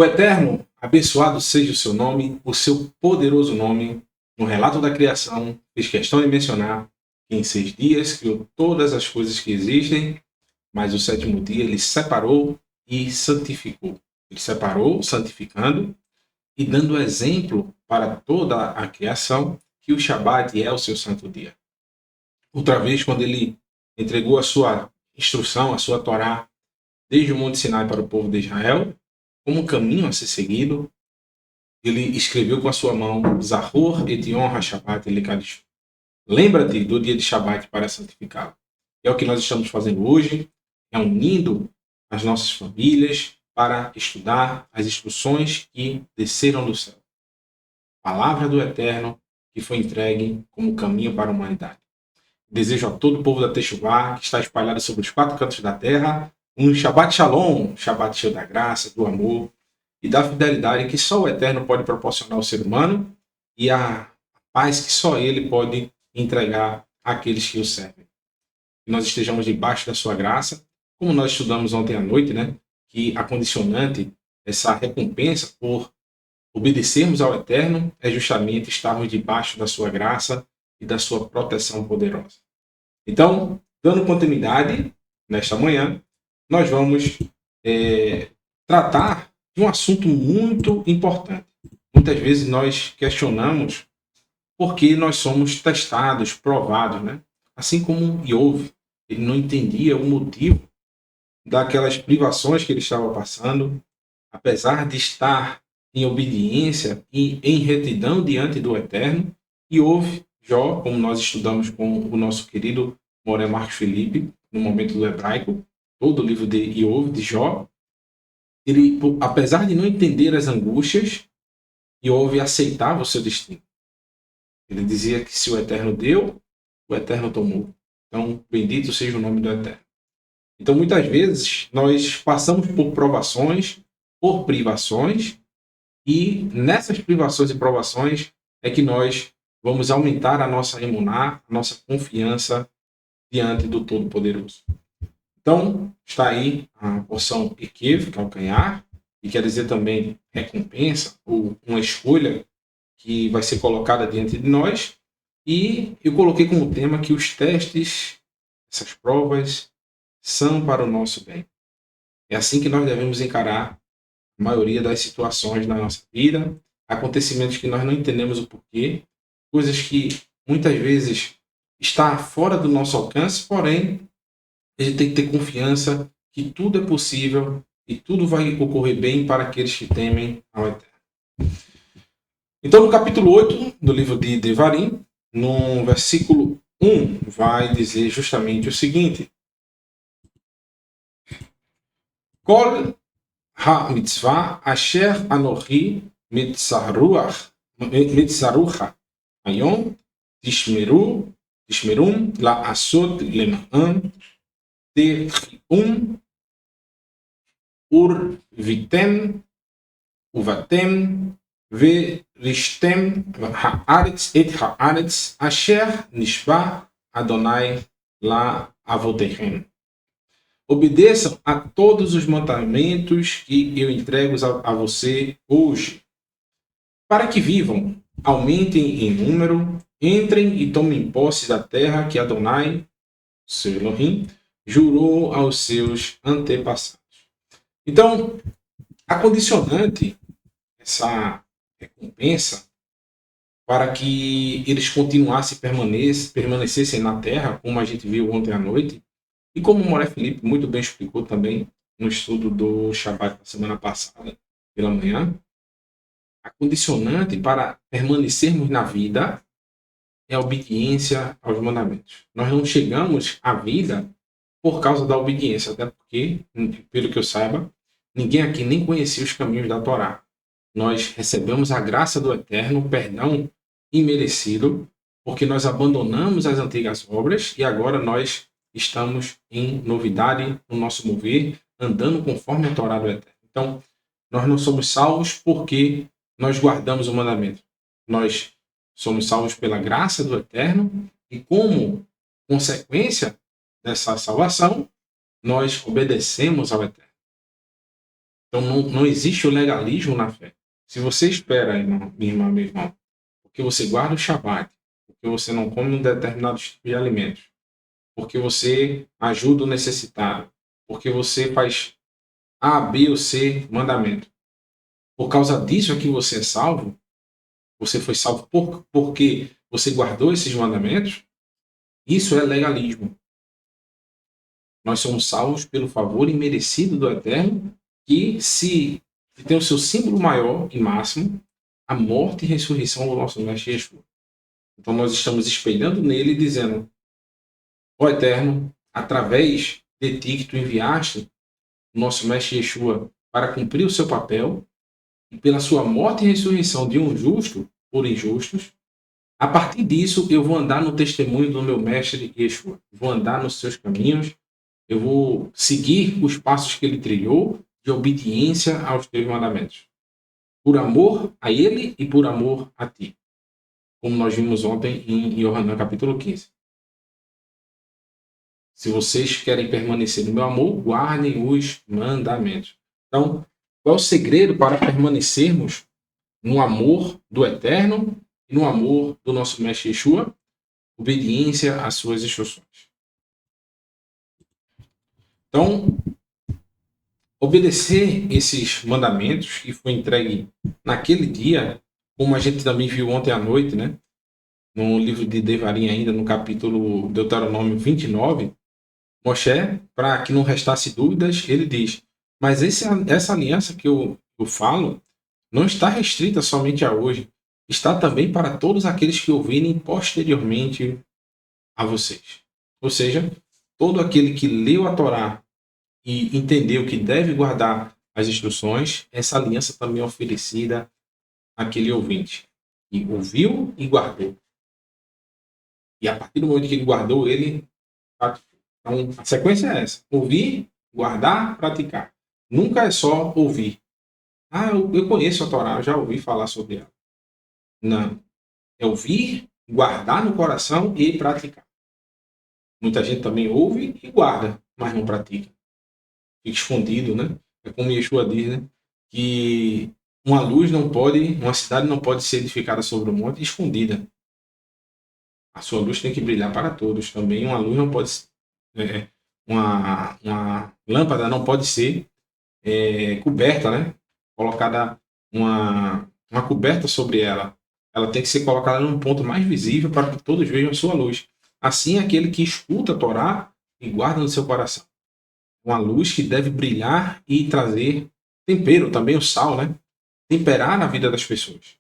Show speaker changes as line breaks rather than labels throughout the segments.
O Eterno, abençoado seja o seu nome, o seu poderoso nome. No relato da criação, fiz questão de mencionar que em 6 dias criou todas as coisas que existem, mas o sétimo dia ele separou e santificou. Ele separou, santificando e dando exemplo para toda a criação que o Shabat é o seu santo dia. Outra vez, quando ele entregou a sua instrução, a sua Torá, desde o Monte Sinai para o povo de Israel, como um caminho a ser seguido, ele escreveu com a sua mão, Zahor et Yom HaShabbat Lekadish. Lembra-te do dia de Shabat para santificá-lo. É o que nós estamos fazendo hoje, reunindo as nossas famílias para estudar as instruções que desceram do céu. Palavra do Eterno que foi entregue como caminho para a humanidade. Desejo a todo o povo da Techuvá, que está espalhado sobre os 4 cantos da terra, um Shabbat Shalom, Shabbat cheio da graça, do amor e da fidelidade que só o Eterno pode proporcionar ao ser humano e a paz que só Ele pode entregar àqueles que o servem. Que nós estejamos debaixo da sua graça, como nós estudamos ontem à noite, né? Que a condicionante, essa recompensa por obedecermos ao Eterno é justamente estarmos debaixo da sua graça e da sua proteção poderosa. Então, dando continuidade, nesta manhã, nós vamos tratar de um assunto muito importante. Muitas vezes nós questionamos por que nós somos testados, provados, né? Assim como Iov, ele não entendia o motivo daquelas privações que ele estava passando, apesar de estar em obediência e em retidão diante do Eterno, Iov, Jó, como nós estudamos com o nosso querido Moré Marcos Felipe, no momento do hebraico, todo o livro de Iov, de Jó, ele, apesar de não entender as angústias, Iov aceitava o seu destino. Ele dizia que se o Eterno deu, o Eterno tomou. Então, bendito seja o nome do Eterno. Então, muitas vezes, nós passamos por provações, por privações, e nessas privações e provações é que nós vamos aumentar a nossa emuná, a nossa confiança diante do Todo-Poderoso. Então, está aí a porção Ekev, calcanhar, e quer dizer também recompensa, ou uma escolha que vai ser colocada diante de nós. E eu coloquei como tema que os testes, essas provas, são para o nosso bem. É assim que nós devemos encarar a maioria das situações na nossa vida, acontecimentos que nós não entendemos o porquê, coisas que muitas vezes está fora do nosso alcance, porém a gente tem que ter confiança que tudo é possível e tudo vai ocorrer bem para aqueles que temem ao Eterno. Então, no capítulo 8 do livro de Devarim, no versículo 1, vai dizer justamente o seguinte: Kol ha-mitzvah asher anochi mitzarucha ayom tishmerum la'asot lema'an terchium urvitem uvatem ורשתם הארץ את הארץ אשר נשבע Adonai לאבותיכם. Obedeçam a todos os mandamentos que eu entrego a você hoje, para que vivam, aumentem em número, entrem e tomem posse da terra que Adonai, seu Elohim, jurou aos seus antepassados. Então, a condicionante, essa recompensa, para que eles continuassem permanecessem na terra, como a gente viu ontem à noite, e como o Moré Felipe muito bem explicou também no estudo do Shabbat da semana passada, pela manhã, a condicionante para permanecermos na vida é a obediência aos mandamentos. Nós não chegamos à vida por causa da obediência, até porque, pelo que eu saiba, ninguém aqui nem conhecia os caminhos da Torá. Nós recebemos a graça do Eterno, o perdão imerecido, porque nós abandonamos as antigas obras e agora nós estamos em novidade no nosso mover, andando conforme a Torá do Eterno. Então, nós não somos salvos porque nós guardamos o mandamento. Nós somos salvos pela graça do Eterno e, como consequência dessa salvação, nós obedecemos ao Eterno. Então não existe o legalismo na fé. Se você espera, irmão, minha irmã, meu irmão, porque você guarda o Shabat, porque você não come um determinado tipo de alimentos, porque você ajuda o necessitado, porque você faz A, B ou C mandamento. Por causa disso é que você é salvo. Você foi salvo porque você guardou esses mandamentos. Isso é legalismo. Nós somos salvos pelo favor imerecido do Eterno, que tem o seu símbolo maior e máximo, a morte e ressurreição do nosso Mestre Yeshua. Então nós estamos espelhando nele, dizendo: ó Eterno, através de ti que tu enviaste o nosso Mestre Yeshua para cumprir o seu papel, e pela sua morte e ressurreição de um justo por injustos, a partir disso eu vou andar no testemunho do meu Mestre Yeshua. Vou andar nos seus caminhos, eu vou seguir os passos que ele trilhou de obediência aos teus mandamentos. Por amor a ele e por amor a ti. Como nós vimos ontem em Yohanan capítulo 15. Se vocês querem permanecer no meu amor, guardem os mandamentos. Então, qual é o segredo para permanecermos no amor do Eterno e no amor do nosso Mestre Yeshua? Obediência às suas instruções. Então, obedecer esses mandamentos que foi entregue naquele dia, como a gente também viu ontem à noite, né? No livro de Devarim ainda, no capítulo Deuteronômio 29, Moshe, para que não restasse dúvidas, ele diz: mas essa aliança que eu falo não está restrita somente a hoje, está também para todos aqueles que ouvirem posteriormente a vocês. Ou seja, todo aquele que leu a Torá e entendeu que deve guardar as instruções, essa aliança também é oferecida àquele ouvinte. E ouviu e guardou. E a partir do momento que ele guardou, ele praticou. Então, a sequência é essa: ouvir, guardar, praticar. Nunca é só ouvir. Ah, eu conheço a Torá, eu já ouvi falar sobre ela. Não. É ouvir, guardar no coração e praticar. Muita gente também ouve e guarda, mas não pratica. Fica escondido, né? É como Yeshua diz, né? Que uma cidade não pode ser edificada sobre um monte escondida. A sua luz tem que brilhar para todos. Também uma luz não pode, uma lâmpada não pode ser coberta, né? Colocada uma coberta sobre ela. Ela tem que ser colocada num ponto mais visível para que todos vejam a sua luz. Assim, aquele que escuta a Torá e guarda no seu coração. Uma luz que deve brilhar e trazer tempero, também o sal, né? Temperar na vida das pessoas.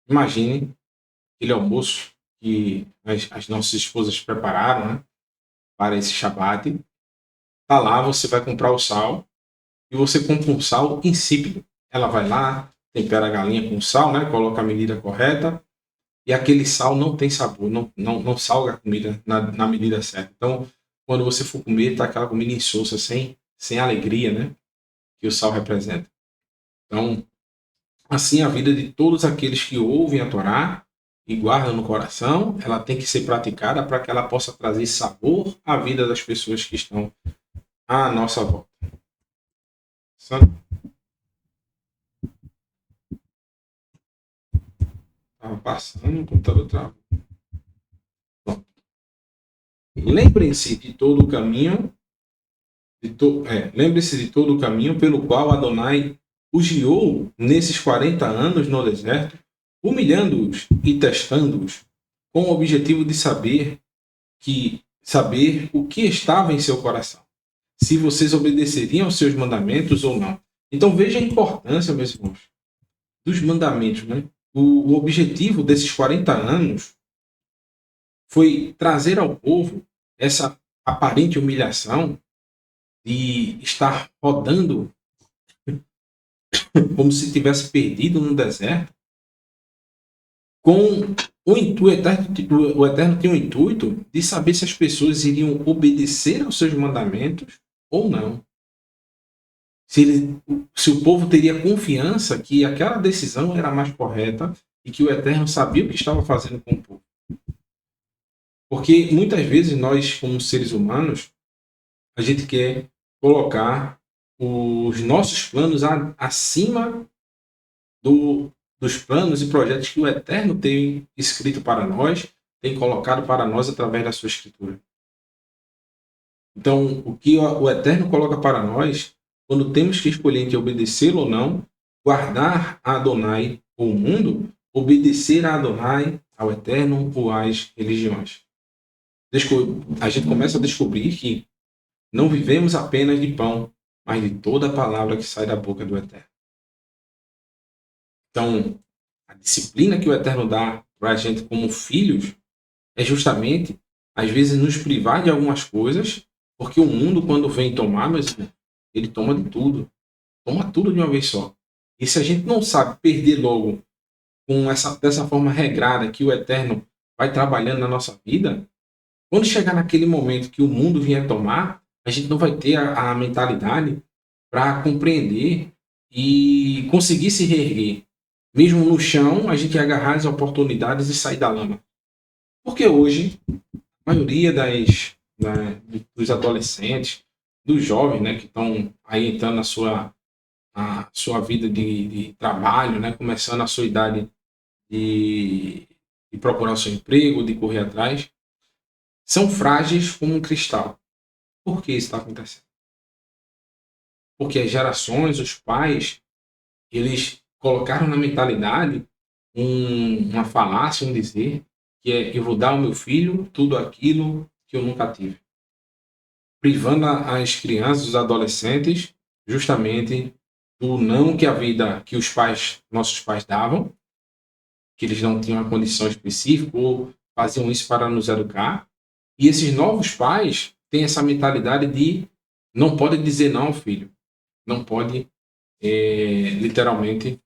Imagine aquele almoço que as nossas esposas prepararam, né? Para esse Shabat. Tá lá, você vai comprar o sal e você compra um sal insípido. Ela vai lá, tempera a galinha com sal, né? Coloca a medida correta e aquele sal não tem sabor, não salga a comida na medida certa. Então, quando você for comer, tá aquela comida insossa, sem alegria, né? Que o sal representa. Então, assim a vida de todos aqueles que ouvem a Torá e guardam no coração, ela tem que ser praticada para que ela possa trazer sabor à vida das pessoas que estão à nossa volta. Estava passando, o computador travou. Lembrem-se de todo o caminho, lembre-se de todo o caminho pelo qual Adonai os guiou nesses 40 anos no deserto, humilhando-os e testando-os, com o objetivo de saber o que estava em seu coração, se vocês obedeceriam aos seus mandamentos ou não. Então veja a importância, meus irmãos, dos mandamentos, né? O objetivo desses 40 anos foi trazer ao povo essa aparente humilhação de estar rodando como se tivesse perdido no deserto, com o Eterno tinha o intuito de saber se as pessoas iriam obedecer aos seus mandamentos ou não. Se o povo teria confiança que aquela decisão era mais correta e que o Eterno sabia o que estava fazendo com o povo. Porque muitas vezes nós, como seres humanos, a gente quer colocar os nossos planos acima dos planos e projetos que o Eterno tem escrito para nós, tem colocado para nós através da sua Escritura. Então, o que o Eterno coloca para nós, quando temos que escolher entre obedecê-lo ou não, guardar a Adonai ou o mundo, obedecer a Adonai, ao Eterno ou às religiões. A gente começa a descobrir que não vivemos apenas de pão, mas de toda a palavra que sai da boca do Eterno. Então, a disciplina que o Eterno dá para a gente como filhos é justamente, às vezes, nos privar de algumas coisas, porque o mundo, quando vem tomar, ele toma de tudo. Toma tudo de uma vez só. E se a gente não sabe perder logo dessa forma regrada que o Eterno vai trabalhando na nossa vida, quando chegar naquele momento que o mundo vier tomar, a gente não vai ter a mentalidade para compreender e conseguir se reerguer. Mesmo no chão, a gente agarrar as oportunidades e sair da lama. Porque hoje, a maioria dos adolescentes, dos jovens, né, que estão aí entrando na sua vida de trabalho, né, começando a sua idade de procurar o seu emprego, de correr atrás, são frágeis como um cristal. Por que isso está acontecendo? Porque as gerações, os pais, eles colocaram na mentalidade uma falácia, um dizer, que é: eu vou dar ao meu filho tudo aquilo que eu nunca tive. Privando as crianças, os adolescentes, justamente do não que a vida, que nossos pais davam, que eles não tinham uma condição específica ou faziam isso para nos educar. E esses novos pais têm essa mentalidade de não pode dizer não ao filho. Não pode, literalmente,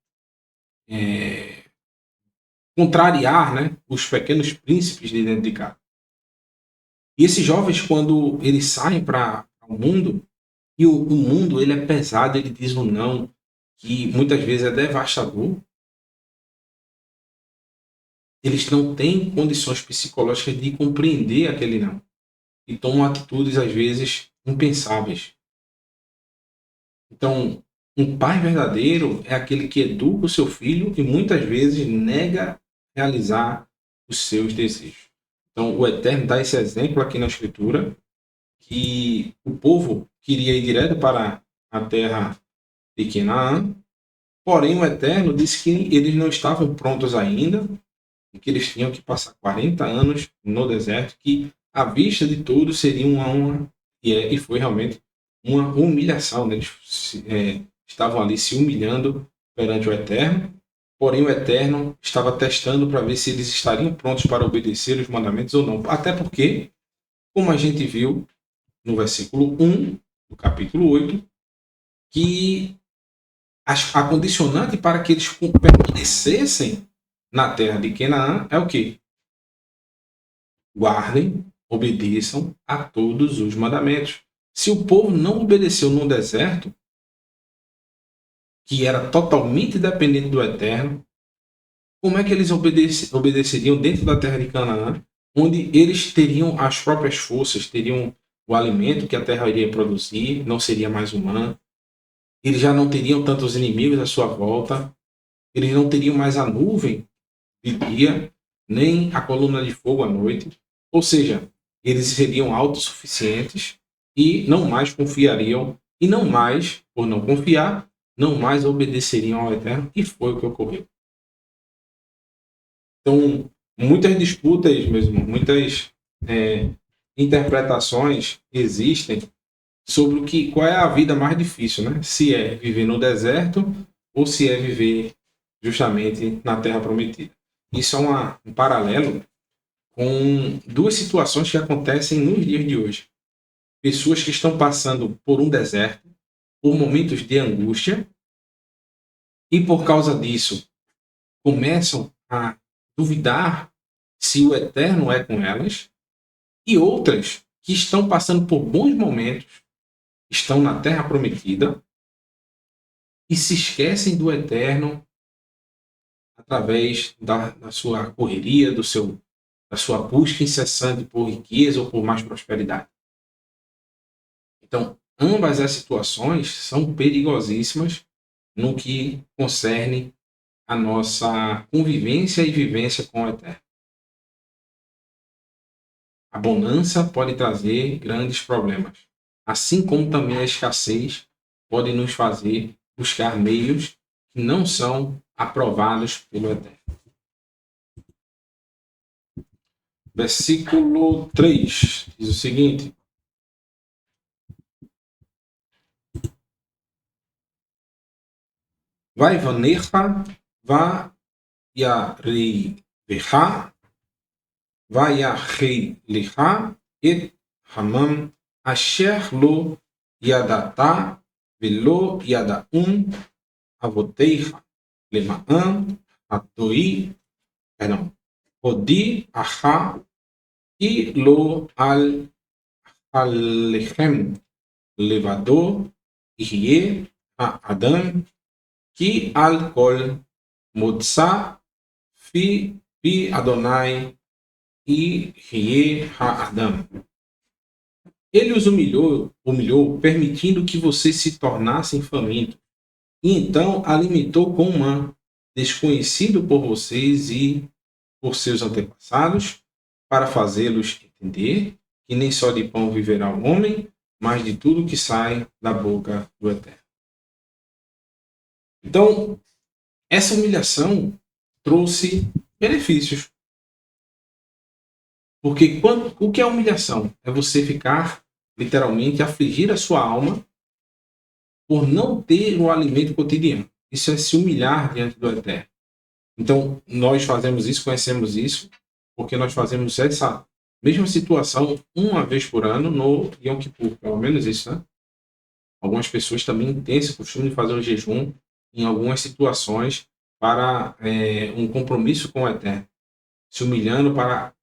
contrariar, né, os pequenos príncipes de dentro de casa. E esses jovens, quando eles saem para o mundo, e o mundo ele é pesado, ele diz um não, que muitas vezes é devastador, eles não têm condições psicológicas de compreender aquele não. E tomam atitudes, às vezes, impensáveis. Então, um pai verdadeiro é aquele que educa o seu filho e muitas vezes nega realizar os seus desejos. Então, o Eterno dá esse exemplo aqui na Escritura, que o povo queria ir direto para a terra de Canaã, porém o Eterno disse que eles não estavam prontos ainda, e que eles tinham que passar 40 anos no deserto, que à vista de todos seria uma honra, e foi realmente uma humilhação, né? Eles estavam ali se humilhando perante o Eterno, porém o Eterno estava testando para ver se eles estariam prontos para obedecer os mandamentos ou não. Até porque, como a gente viu no versículo 1 do capítulo 8, que a condicionante para que eles permanecessem na terra de Canaã é o quê? Guardem, obedeçam a todos os mandamentos. Se o povo não obedeceu no deserto, que era totalmente dependente do Eterno, como é que eles obedeceriam dentro da terra de Canaã, onde eles teriam as próprias forças, teriam o alimento que a terra iria produzir, não seria mais humana, eles já não teriam tantos inimigos à sua volta, eles não teriam mais a nuvem de dia, nem a coluna de fogo à noite, ou seja, eles seriam autossuficientes e não mais confiariam, e não mais, por não confiar, não mais obedeceriam ao Eterno, e foi o que ocorreu. Então, muitas disputas, meus irmãos, muitas interpretações existem sobre qual é a vida mais difícil, né? Se é viver no deserto ou se é viver justamente na Terra Prometida. Isso é um paralelo com duas situações que acontecem nos dias de hoje. Pessoas que estão passando por um deserto, por momentos de angústia, e por causa disso começam a duvidar se o Eterno é com elas, e outras que estão passando por bons momentos, estão na Terra Prometida e se esquecem do Eterno através da sua correria, da sua busca incessante por riqueza ou por mais prosperidade. Então, ambas as situações são perigosíssimas no que concerne a nossa convivência e vivência com o Eterno. A bonança pode trazer grandes problemas, assim como também a escassez pode nos fazer buscar meios que não são aprovados pelo Eterno. Versículo 3 diz o seguinte: Vai vanerha, va yariveha, va yacheliha et hamam asher lo yadata velo yadaun avoteiha lema'an atoi, perdão, odi aha e lo al alechem levador ihye adam ki al kol motza fi Adonai e hye adam. Ele os humilhou, permitindo que vocês se tornassem famintos, e então alimentou com mã, desconhecido por vocês e por seus antepassados, para fazê-los entender que nem só de pão viverá o homem, mas de tudo que sai da boca do Eterno. Então, essa humilhação trouxe benefícios. Porque o que é humilhação? É você ficar, literalmente, afligir a sua alma por não ter o alimento cotidiano. Isso é se humilhar diante do Eterno. Então, nós fazemos isso, conhecemos isso, porque nós fazemos essa mesma situação uma vez por ano no Yom Kippur, pelo menos isso, né? Algumas pessoas também têm esse costume de fazer um jejum em algumas situações para um compromisso com o Eterno, se humilhando para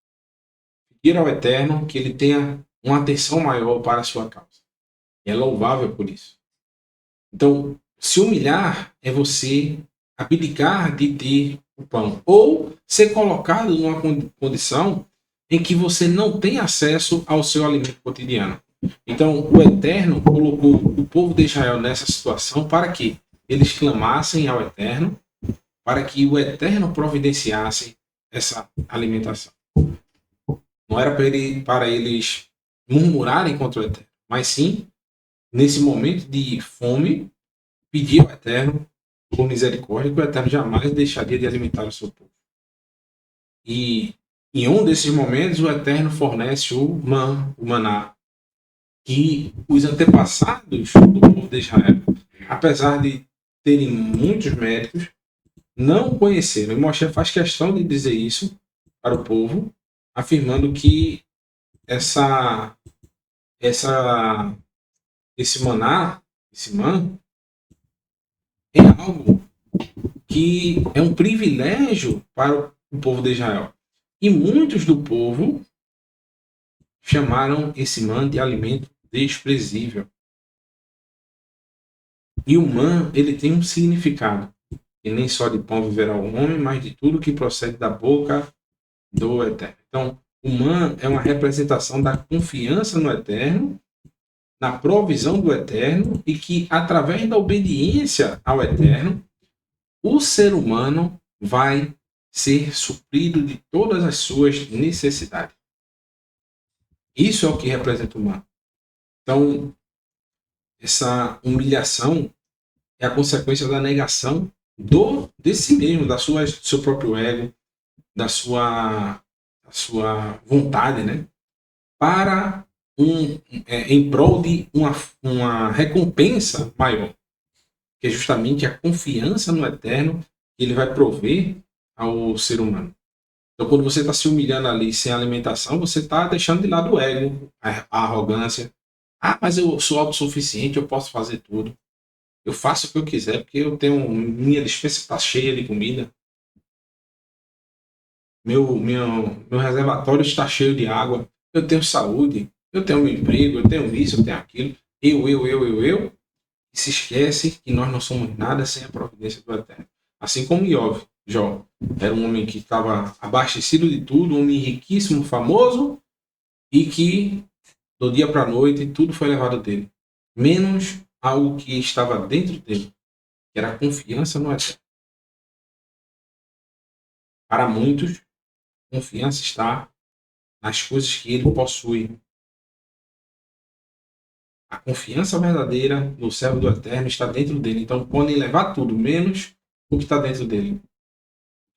pedir ao Eterno que ele tenha uma atenção maior para a sua causa. E é louvável por isso. Então, se humilhar é você abdicar de ter o pão, ou ser colocado numa condição em que você não tem acesso ao seu alimento cotidiano. Então, o Eterno colocou o povo de Israel nessa situação para que eles clamassem ao Eterno, para que o Eterno providenciasse essa alimentação. Não era para eles murmurarem contra o Eterno, mas sim, nesse momento de fome, pedir ao Eterno por misericórdia, que o Eterno jamais deixaria de alimentar o seu povo. E em um desses momentos, o Eterno fornece o maná, que os antepassados do povo de Israel, apesar de terem muitos méritos, não conheceram. E Moshe faz questão de dizer isso para o povo, afirmando que esse maná, esse man, é algo que é um privilégio para o povo de Israel. E muitos do povo chamaram esse man de alimento desprezível. E o man, ele tem um significado. E nem só de pão viverá o homem, mas de tudo que procede da boca do Eterno. Então, o man é uma representação da confiança no Eterno, na provisão do Eterno, e que, através da obediência ao Eterno, o ser humano vai ser suprido de todas as suas necessidades. Isso é o que representa o man. Então, essa humilhação é a consequência da negação de si mesmo, do seu próprio ego, da sua vontade, né? Para em prol de uma recompensa maior, que é justamente a confiança no Eterno que ele vai prover ao ser humano. Então, quando você está se humilhando ali sem alimentação, você está deixando de lado o ego, a arrogância. Ah, mas eu sou autossuficiente, eu posso fazer tudo. Eu faço o que eu quiser, porque eu tenho minha despensa está cheia de comida. Meu reservatório está cheio de água. Eu tenho saúde, eu tenho meu emprego, eu tenho isso, eu tenho aquilo. Eu. E se esquece que nós não somos nada sem a providência do Eterno. Assim como Jó era um homem que estava abastecido de tudo, um homem riquíssimo, famoso, e que do dia para a noite tudo foi levado dele, menos algo que estava dentro dele, que era a confiança no Eterno. Para muitos, confiança está nas coisas que ele possui. A confiança verdadeira no servo do Eterno está dentro dele. Então podem levar tudo, menos o que está dentro dele.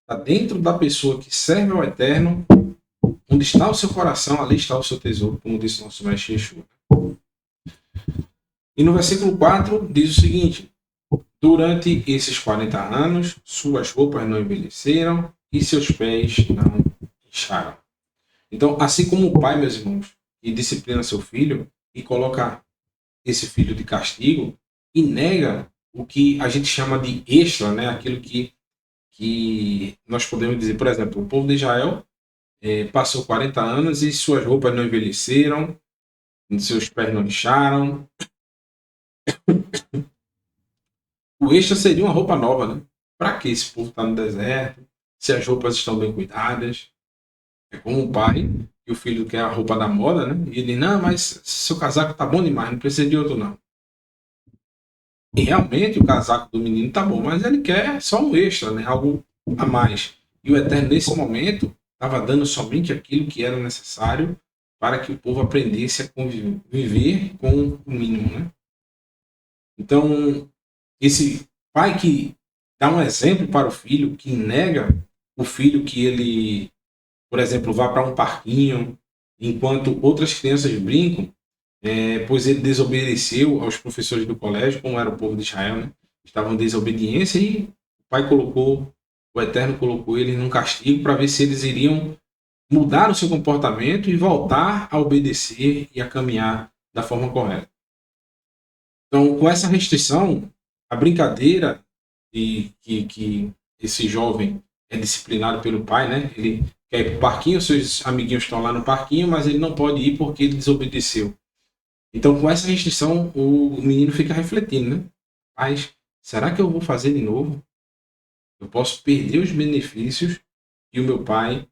Está dentro da pessoa que serve ao Eterno. Onde está o seu coração, ali está o seu tesouro, como disse nosso mestre Yeshua. E no versículo 4 diz o seguinte: durante esses 40 anos, suas roupas não envelheceram e seus pés não incharam. Então, assim como o pai, meus irmãos, que disciplina seu filho e coloca esse filho de castigo e nega o que a gente chama de extra, né? Aquilo que nós podemos dizer, por exemplo, o povo de Israel passou 40 anos e suas roupas não envelheceram, seus pés não incharam. O extra seria uma roupa nova, né? Para que esse povo está no deserto, se as roupas estão bem cuidadas? É como o pai e o filho quer a roupa da moda, né? E ele, não, mas seu casaco tá bom demais, não precisa de outro não. E realmente o casaco do menino tá bom, mas ele quer só um extra, né? Algo a mais. E o Eterno, nesse momento, estava dando somente aquilo que era necessário para que o povo aprendesse a conviver com o mínimo, né? Então, esse pai que dá um exemplo para o filho, que nega o filho que ele, por exemplo, vá para um parquinho, enquanto outras crianças brincam, pois ele desobedeceu aos professores do colégio, como era o povo de Israel, né? Estavam em desobediência e o Eterno colocou eles num castigo para ver se eles iriam mudar o seu comportamento e voltar a obedecer e a caminhar da forma correta. Então, com essa restrição, a brincadeira de que esse jovem é disciplinado pelo pai, né? Ele quer ir para o parquinho, seus amiguinhos estão lá no parquinho, mas ele não pode ir porque ele desobedeceu. Então, com essa restrição, o menino fica refletindo, né? Mas será que eu vou fazer de novo? Eu posso perder os benefícios que o meu pai,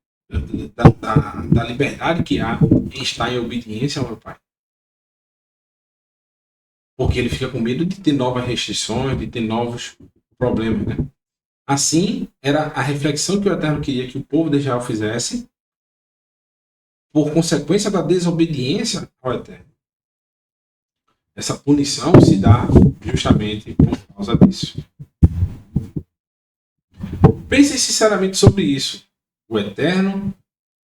da liberdade que há em estar em obediência ao meu pai. Porque ele fica com medo de ter novas restrições, de ter novos problemas, né? Assim, era a reflexão que o Eterno queria que o povo de Israel fizesse por consequência da desobediência ao Eterno. Essa punição se dá justamente por causa disso. Pensem sinceramente sobre isso. O Eterno,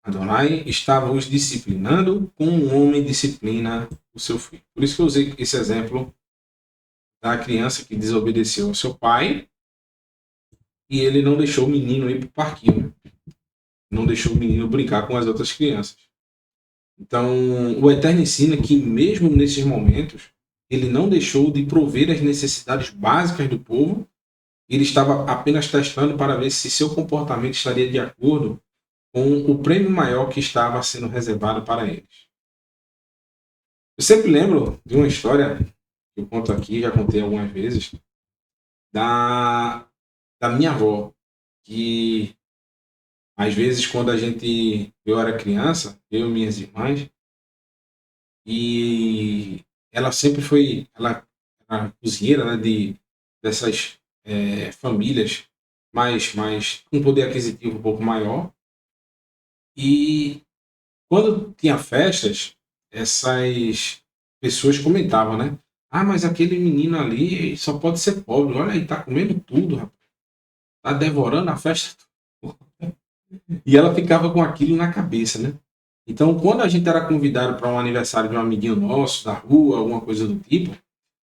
Adonai, estava os disciplinando como um homem disciplina o seu filho. Por isso que eu usei esse exemplo da criança que desobedeceu ao seu pai e ele não deixou o menino ir para o parquinho. Não deixou o menino brincar com as outras crianças. Então, o Eterno ensina que mesmo nesses momentos, ele não deixou de prover as necessidades básicas do povo. Ele estava apenas testando para ver se seu comportamento estaria de acordo com o prêmio maior que estava sendo reservado para eles. Eu sempre lembro de uma história que eu conto aqui, já contei algumas vezes, da minha avó, que às vezes quando eu era criança, eu e minhas irmãs, e ela sempre foi, ela era cozinheira, né, dessas famílias mais com poder aquisitivo um pouco maior. E quando tinha festas, essas pessoas comentavam, né? Ah, mas aquele menino ali só pode ser pobre. Olha aí, tá comendo tudo, rapaz. Tá devorando a festa. E ela ficava com aquilo na cabeça, né? Então, quando a gente era convidado para um aniversário de um amiguinho nosso, da rua, alguma coisa do tipo,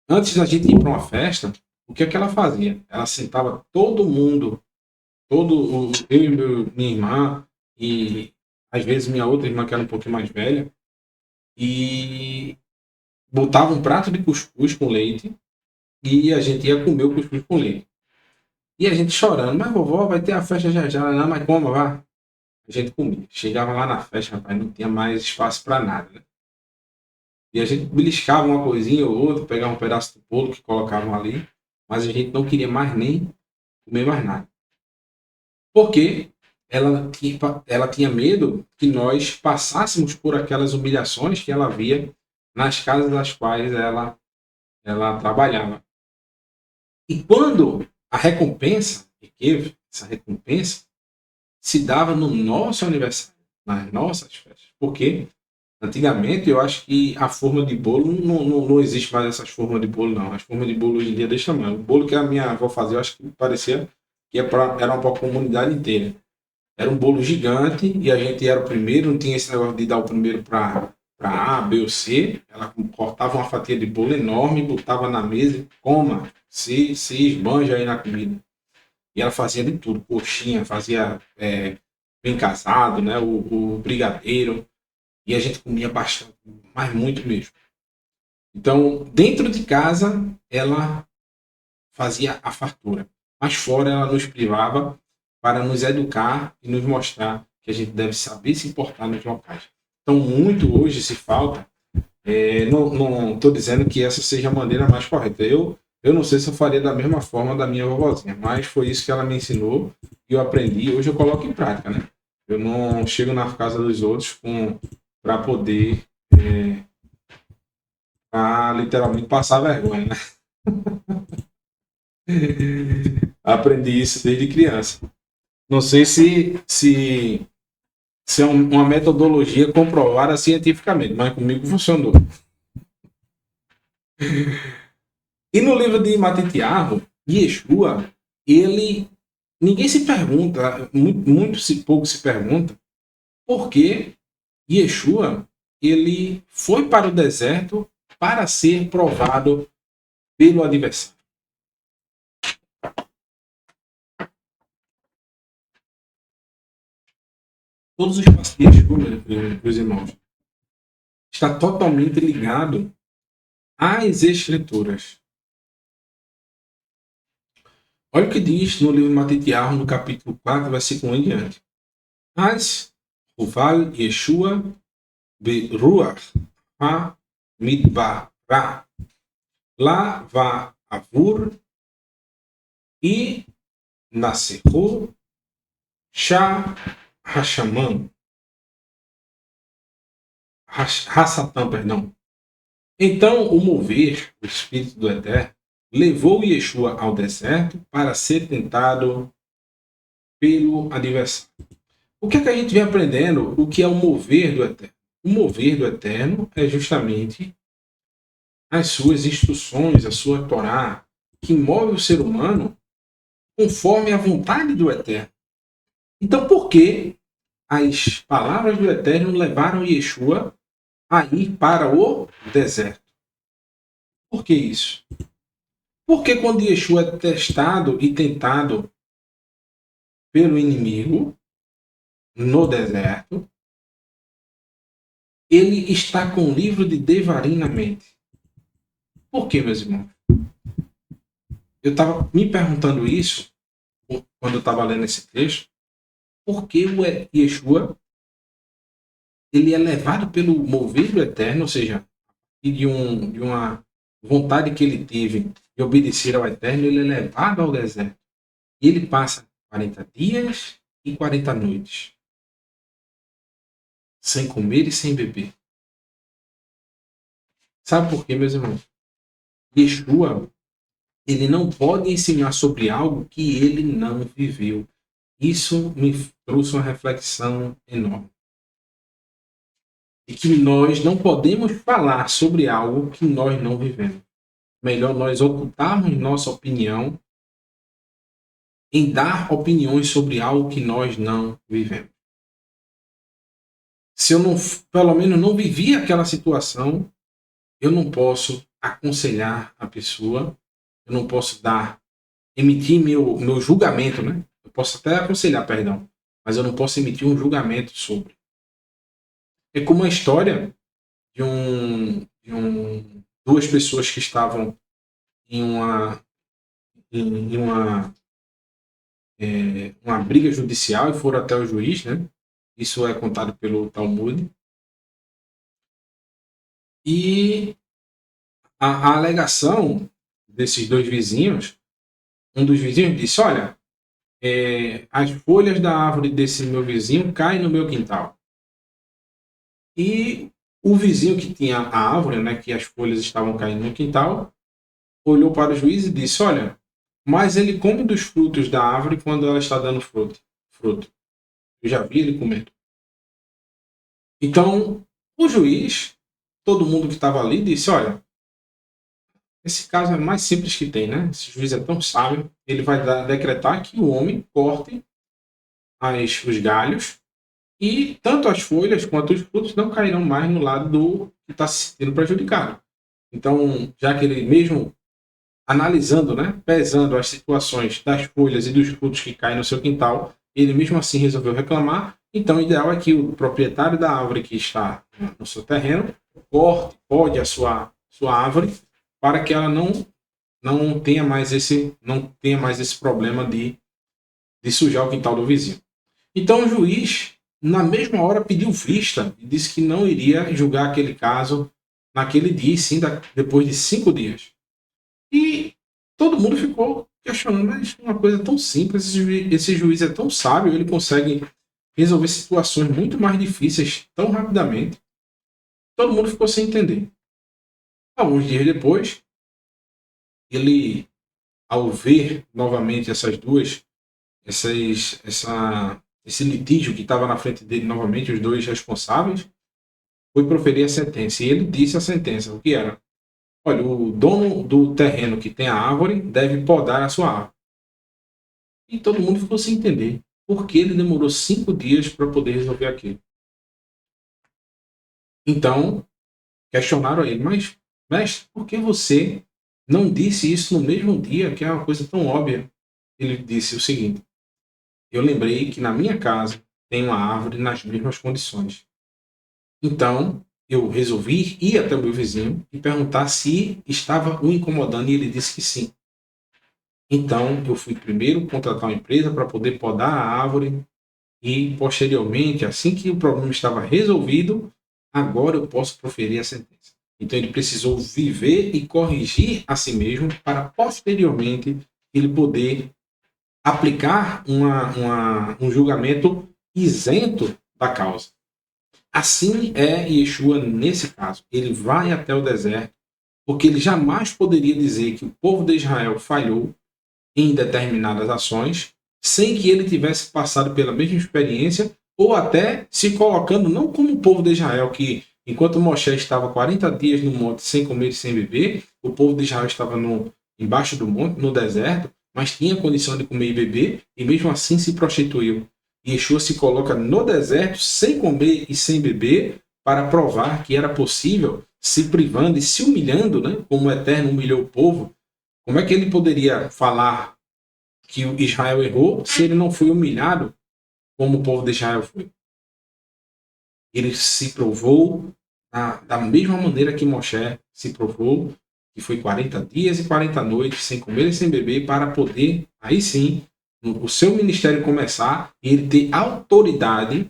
antes da gente ir para uma festa, o que é que ela fazia? Ela sentava todo mundo, eu e minha irmã, e às vezes minha outra irmã, que era um pouquinho mais velha, e botava um prato de cuscuz com leite, e a gente ia comer o cuscuz com leite. E a gente chorando, mas vovó, vai ter a festa já já, não, mas como, vá? A gente comia. Chegava lá na festa, rapaz, não tinha mais espaço para nada, né? E a gente beliscava uma coisinha ou outra, pegava um pedaço do bolo que colocavam ali, mas a gente não queria mais nem comer mais nada. Porque ela tinha medo que nós passássemos por aquelas humilhações que ela via nas casas das quais ela ela trabalhava. E quando a recompensa, essa recompensa, se dava no nosso aniversário, nas nossas festas. Porque antigamente eu acho que a forma de bolo não existe mais essas formas de bolo, não. As formas de bolo hoje em dia desse tamanho. O bolo que a minha avó fazia, eu acho que parecia que era para a comunidade inteira. Era um bolo gigante e a gente era o primeiro, não tinha esse negócio de dar o primeiro para A, B ou C. Ela cortava uma fatia de bolo enorme, botava na mesa e coma, se esbanja aí na comida. E ela fazia de tudo, coxinha, fazia bem casado, né? O brigadeiro. E a gente comia bastante, mas muito mesmo. Então, dentro de casa, ela fazia a fartura. Mas fora, ela nos privava para nos educar e nos mostrar que a gente deve saber se importar nos locais. Então, muito hoje se falta. Não estou dizendo que essa seja a maneira mais correta. Eu não sei se eu faria da mesma forma da minha vovozinha, mas foi isso que ela me ensinou e eu aprendi. Hoje eu coloco em prática, né? Eu não chego na casa dos outros para poder literalmente passar vergonha, né? Aprendi isso desde criança. Não sei se é uma metodologia comprovada cientificamente, mas comigo funcionou. E no livro de Matitiahu, Yeshua, ninguém se pergunta, pouco se pergunta, por que Yeshua ele foi para o deserto para ser provado pelo adversário. Todos os passos de Yeshua, meus irmãos, está totalmente ligado às Escrituras. Olha o que diz no livro de Matitiahu, no capítulo 4, versículo 1 em diante. Mas Uval Yeshua Beruach ha-midbará lá va avur e nascehu shah hashamam Hassatã, perdão. Então o mover, o Espírito do Eterno, levou Yeshua ao deserto para ser tentado pelo adversário. O que é que a gente vem aprendendo? O que é o mover do Eterno? O mover do Eterno é justamente as suas instruções, a sua Torá, que move o ser humano conforme a vontade do Eterno. Então, por que as palavras do Eterno levaram Yeshua a ir para o deserto? Por que isso? Porque quando Yeshua é testado e tentado pelo inimigo no deserto, ele está com o livro de Devarim na mente. Por quê, meus irmãos? Eu estava me perguntando isso quando eu estava lendo esse texto. Por que o Yeshua ele é levado pelo mover do Eterno, ou seja, de uma vontade que ele teve de obedecer ao Eterno, ele é levado ao deserto. E ele passa 40 dias e 40 noites, sem comer e sem beber. Sabe por quê, meus irmãos? Yeshua, ele não pode ensinar sobre algo que ele não viveu. Isso me trouxe uma reflexão enorme. E que nós não podemos falar sobre algo que nós não vivemos. Melhor nós ocultarmos nossa opinião em dar opiniões sobre algo que nós não vivemos. Se eu não, pelo menos não vivi aquela situação, eu não posso aconselhar a pessoa, eu não posso emitir meu julgamento, né? Eu posso até aconselhar, perdão, mas eu não posso emitir um julgamento sobre. É como a história de duas pessoas que estavam em uma briga judicial e foram até o juiz, né? Isso é contado pelo Talmud. E a alegação desses dois vizinhos, um dos vizinhos disse, olha, as folhas da árvore desse meu vizinho caem no meu quintal. E o vizinho que tinha a árvore, né, que as folhas estavam caindo no quintal, olhou para o juiz e disse: olha, mas ele come dos frutos da árvore quando ela está dando fruto. Eu já vi ele comendo. Então, o juiz, todo mundo que estava ali, disse: olha, esse caso é o mais simples que tem, né? Esse juiz é tão sábio, ele vai decretar que o homem corte os galhos e tanto as folhas quanto os frutos não cairão mais no lado do que está se sentindo prejudicado. Então, já que ele mesmo analisando, né, pesando as situações das folhas e dos frutos que caem no seu quintal, ele mesmo assim resolveu reclamar. Então, o ideal é que o proprietário da árvore que está no seu terreno corte, pode a sua árvore para que ela não tenha mais esse problema de sujar o quintal do vizinho. Então, o juiz, na mesma hora, pediu vista e disse que não iria julgar aquele caso naquele dia, sim depois de 5 dias. E todo mundo ficou questionando, mas uma coisa tão simples, esse juiz é tão sábio, ele consegue resolver situações muito mais difíceis tão rapidamente. Todo mundo ficou sem entender. Alguns dias depois, ele, ao ver novamente esse litígio que estava na frente dele novamente, os dois responsáveis, foi proferir a sentença. E ele disse a sentença, o que era? Olha, o dono do terreno que tem a árvore deve podar a sua árvore. E todo mundo ficou sem entender por que ele demorou 5 dias para poder resolver aquilo. Então, questionaram a ele, mas, mestre, por que você não disse isso no mesmo dia, que é uma coisa tão óbvia? Ele disse o seguinte: eu lembrei que na minha casa tem uma árvore nas mesmas condições. Então, eu resolvi ir até o meu vizinho e perguntar se estava o incomodando, e ele disse que sim. Então, eu fui primeiro contratar uma empresa para poder podar a árvore e, posteriormente, assim que o problema estava resolvido, agora eu posso proferir a sentença. Então, ele precisou viver e corrigir a si mesmo para, posteriormente, ele poder aplicar um julgamento isento da causa. Assim é Yeshua nesse caso. Ele vai até o deserto, porque ele jamais poderia dizer que o povo de Israel falhou em determinadas ações, sem que ele tivesse passado pela mesma experiência, ou até se colocando não como o povo de Israel, que enquanto Moshe estava 40 dias no monte sem comer e sem beber, o povo de Israel estava embaixo do monte, no deserto, mas tinha condição de comer e beber, e mesmo assim se prostituiu. E Yeshua se coloca no deserto sem comer e sem beber, para provar que era possível, se privando e se humilhando, né, como o Eterno humilhou o povo. Como é que ele poderia falar que o Israel errou se ele não foi humilhado como o povo de Israel foi? Ele se provou da mesma maneira que Moshe se provou, que foi 40 dias e 40 noites, sem comer e sem beber, para poder, aí sim, o seu ministério começar e ele ter autoridade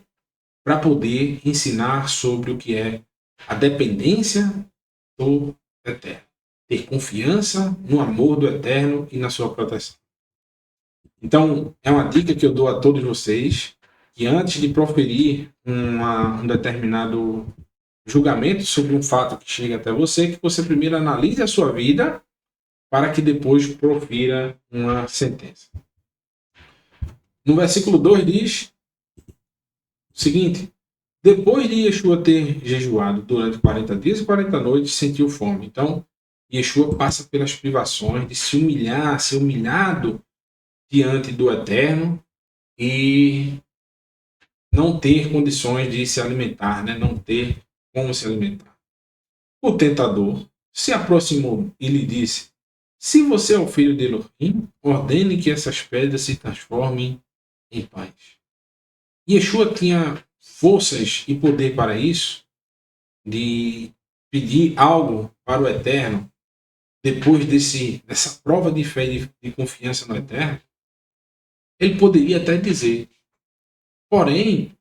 para poder ensinar sobre o que é a dependência do Eterno. Ter confiança no amor do Eterno e na sua proteção. Então, é uma dica que eu dou a todos vocês, que antes de proferir um determinado julgamento sobre um fato que chega até você, que você primeiro analise a sua vida para que depois profira uma sentença. No versículo 2 diz o seguinte: depois de Yeshua ter jejuado durante 40 dias e 40 noites, sentiu fome. Então, Yeshua passa pelas privações de se humilhar, ser humilhado diante do Eterno e não ter condições de se alimentar, né? Não ter como se alimentar. O tentador se aproximou e lhe disse: se você é o filho de Elohim, ordene que essas pedras se transformem em pães. Yeshua tinha forças e poder para isso, de pedir algo para o Eterno, depois dessa prova de fé e de confiança no Eterno. Ele poderia até dizer, porém,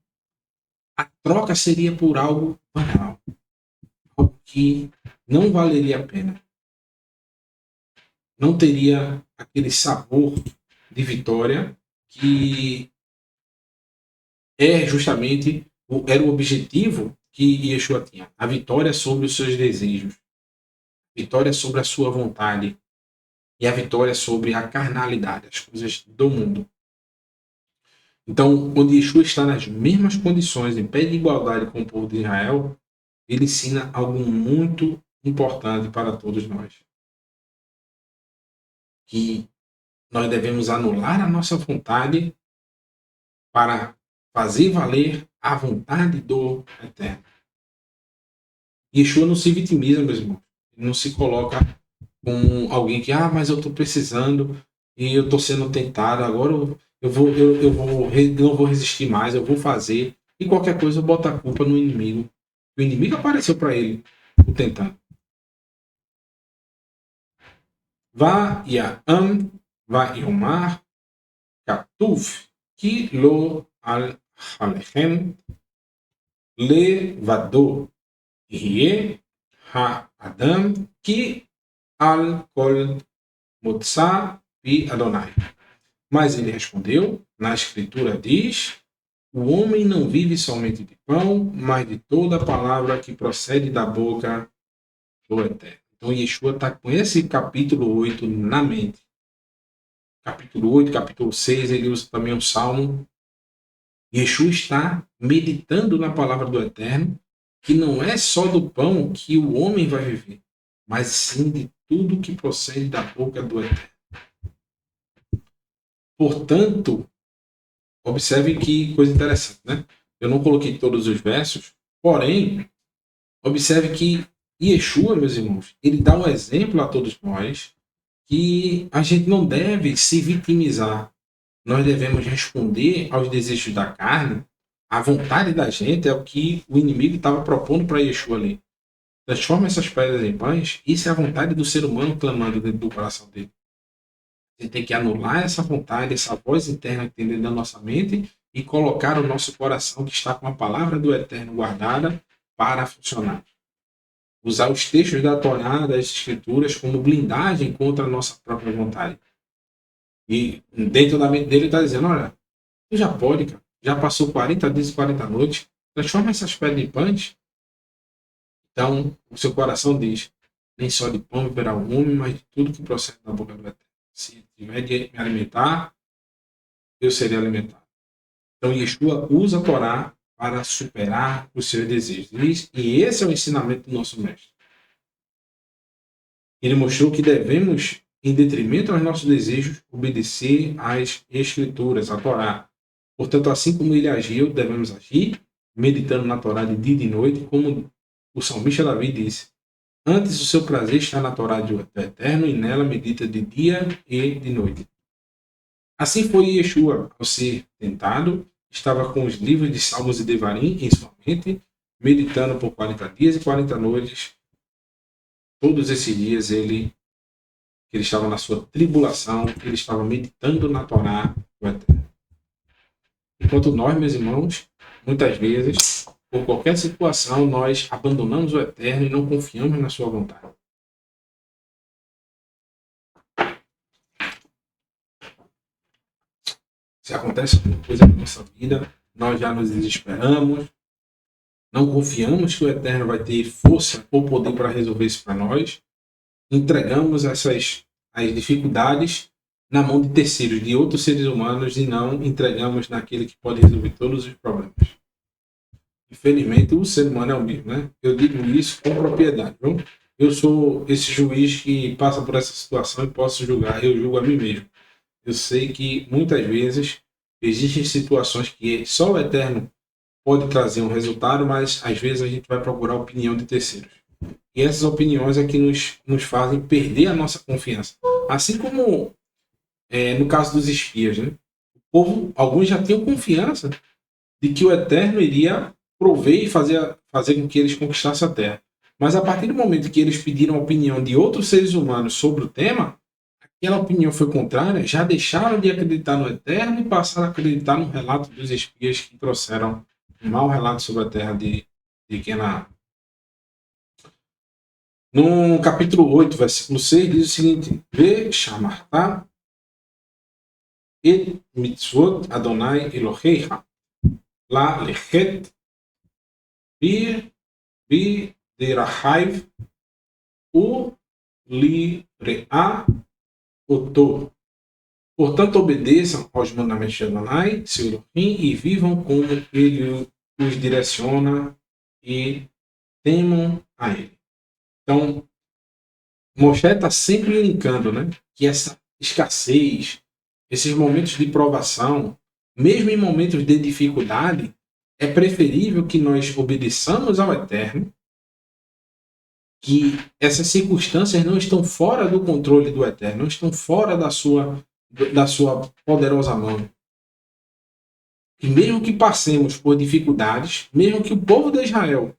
a troca seria por algo banal, algo que não valeria a pena. Não teria aquele sabor de vitória que é justamente era o objetivo que Yeshua tinha. A vitória sobre os seus desejos, vitória sobre a sua vontade, e a vitória sobre a carnalidade, as coisas do mundo. Então, quando Yeshua está nas mesmas condições, em pé de igualdade com o povo de Israel, ele ensina algo muito importante para todos nós. Que nós devemos anular a nossa vontade para fazer valer a vontade do Eterno. Yeshua não se vitimiza, meus irmãos. Ele não se coloca como alguém que, mas eu estou precisando e eu estou sendo tentado, agora não vou resistir mais, eu vou fazer. E qualquer coisa eu boto a culpa no inimigo. O inimigo apareceu para ele, o tentando. Vá Ya'am, vá Yomar, Katuv, Ki lo al Halechem, Levado, Rie, Ha-Adam, Ki al Kol Motsa Pi Adonai. Mas ele respondeu, na escritura diz, o homem não vive somente de pão, mas de toda a palavra que procede da boca do Eterno. Então Yeshua está com esse capítulo 8 na mente. Capítulo 8, capítulo 6, ele usa também um salmo. Yeshua está meditando na palavra do Eterno, que não é só do pão que o homem vai viver, mas sim de tudo que procede da boca do Eterno. Portanto, observe que coisa interessante, né? Eu não coloquei todos os versos, porém, observe que Yeshua, meus irmãos, ele dá um exemplo a todos nós que a gente não deve se vitimizar. Nós devemos responder aos desejos da carne. A vontade da gente é o que o inimigo estava propondo para Yeshua ali. Transforma essas pedras em pães. Isso é a vontade do ser humano clamando dentro do coração dele. A gente tem que anular essa vontade, essa voz interna que tem dentro da nossa mente e colocar o nosso coração, que está com a palavra do Eterno guardada, para funcionar. Usar os textos da Torá, das Escrituras, como blindagem contra a nossa própria vontade. E dentro da mente dele está dizendo, olha, tu já pode, cara. Já passou 40 dias e 40 noites. Transforma essas pedras em pães. Então, o seu coração diz, nem só de pão viverá o homem, mas de tudo que procede da boca do Eterno. Se tiver de me alimentar, eu serei alimentado. Então, Yeshua usa a Torá para superar os seus desejos. E esse é o ensinamento do nosso mestre. Ele mostrou que devemos, em detrimento aos nossos desejos, obedecer às Escrituras, à Torá. Portanto, assim como ele agiu, devemos agir, meditando na Torá de dia e de noite, como o salmista Davi disse. Antes o seu prazer está na Torá do Eterno, e nela medita de dia e de noite. Assim foi Yeshua, ao ser tentado, estava com os livros de Salmos e Devarim em sua mente, meditando por 40 dias e 40 noites. Todos esses dias ele estava na sua tribulação, ele estava meditando na Torá do Eterno. Enquanto nós, meus irmãos, muitas vezes, por qualquer situação, nós abandonamos o Eterno e não confiamos na sua vontade. Se acontece alguma coisa na nossa vida, nós já nos desesperamos, não confiamos que o Eterno vai ter força ou poder para resolver isso para nós, entregamos as dificuldades na mão de terceiros, de outros seres humanos, e não entregamos naquele que pode resolver todos os problemas. Infelizmente, o ser humano é o mesmo, né? Eu digo isso com propriedade, viu? Eu sou esse juiz que passa por essa situação e posso julgar, eu julgo a mim mesmo. Eu sei que muitas vezes existem situações que só o Eterno pode trazer um resultado, mas às vezes a gente vai procurar a opinião de terceiros. E essas opiniões é que nos fazem perder a nossa confiança. Assim como no caso dos espias, né? O povo, alguns já tinham confiança de que o Eterno iria prover e fazer com que eles conquistassem a terra. Mas a partir do momento que eles pediram a opinião de outros seres humanos sobre o tema, aquela opinião foi contrária, já deixaram de acreditar no Eterno e passaram a acreditar no relato dos espias que trouxeram um mau relato sobre a terra de Canaã. No capítulo 8, versículo 6, diz o seguinte: Ve shamarta et mitzvot Adonai Eloheicha la lechet bi derachaiv u li re'a Otô. Portanto, obedeçam aos mandamentos de Adonai, seu Elohim, e vivam como ele os direciona e temam a ele. Então, Moshe está sempre linkando, né, que essa escassez, esses momentos de provação, mesmo em momentos de dificuldade, é preferível que nós obedeçamos ao Eterno, que essas circunstâncias não estão fora do controle do Eterno, não estão fora da sua poderosa mão. E mesmo que passemos por dificuldades, mesmo que o povo de Israel,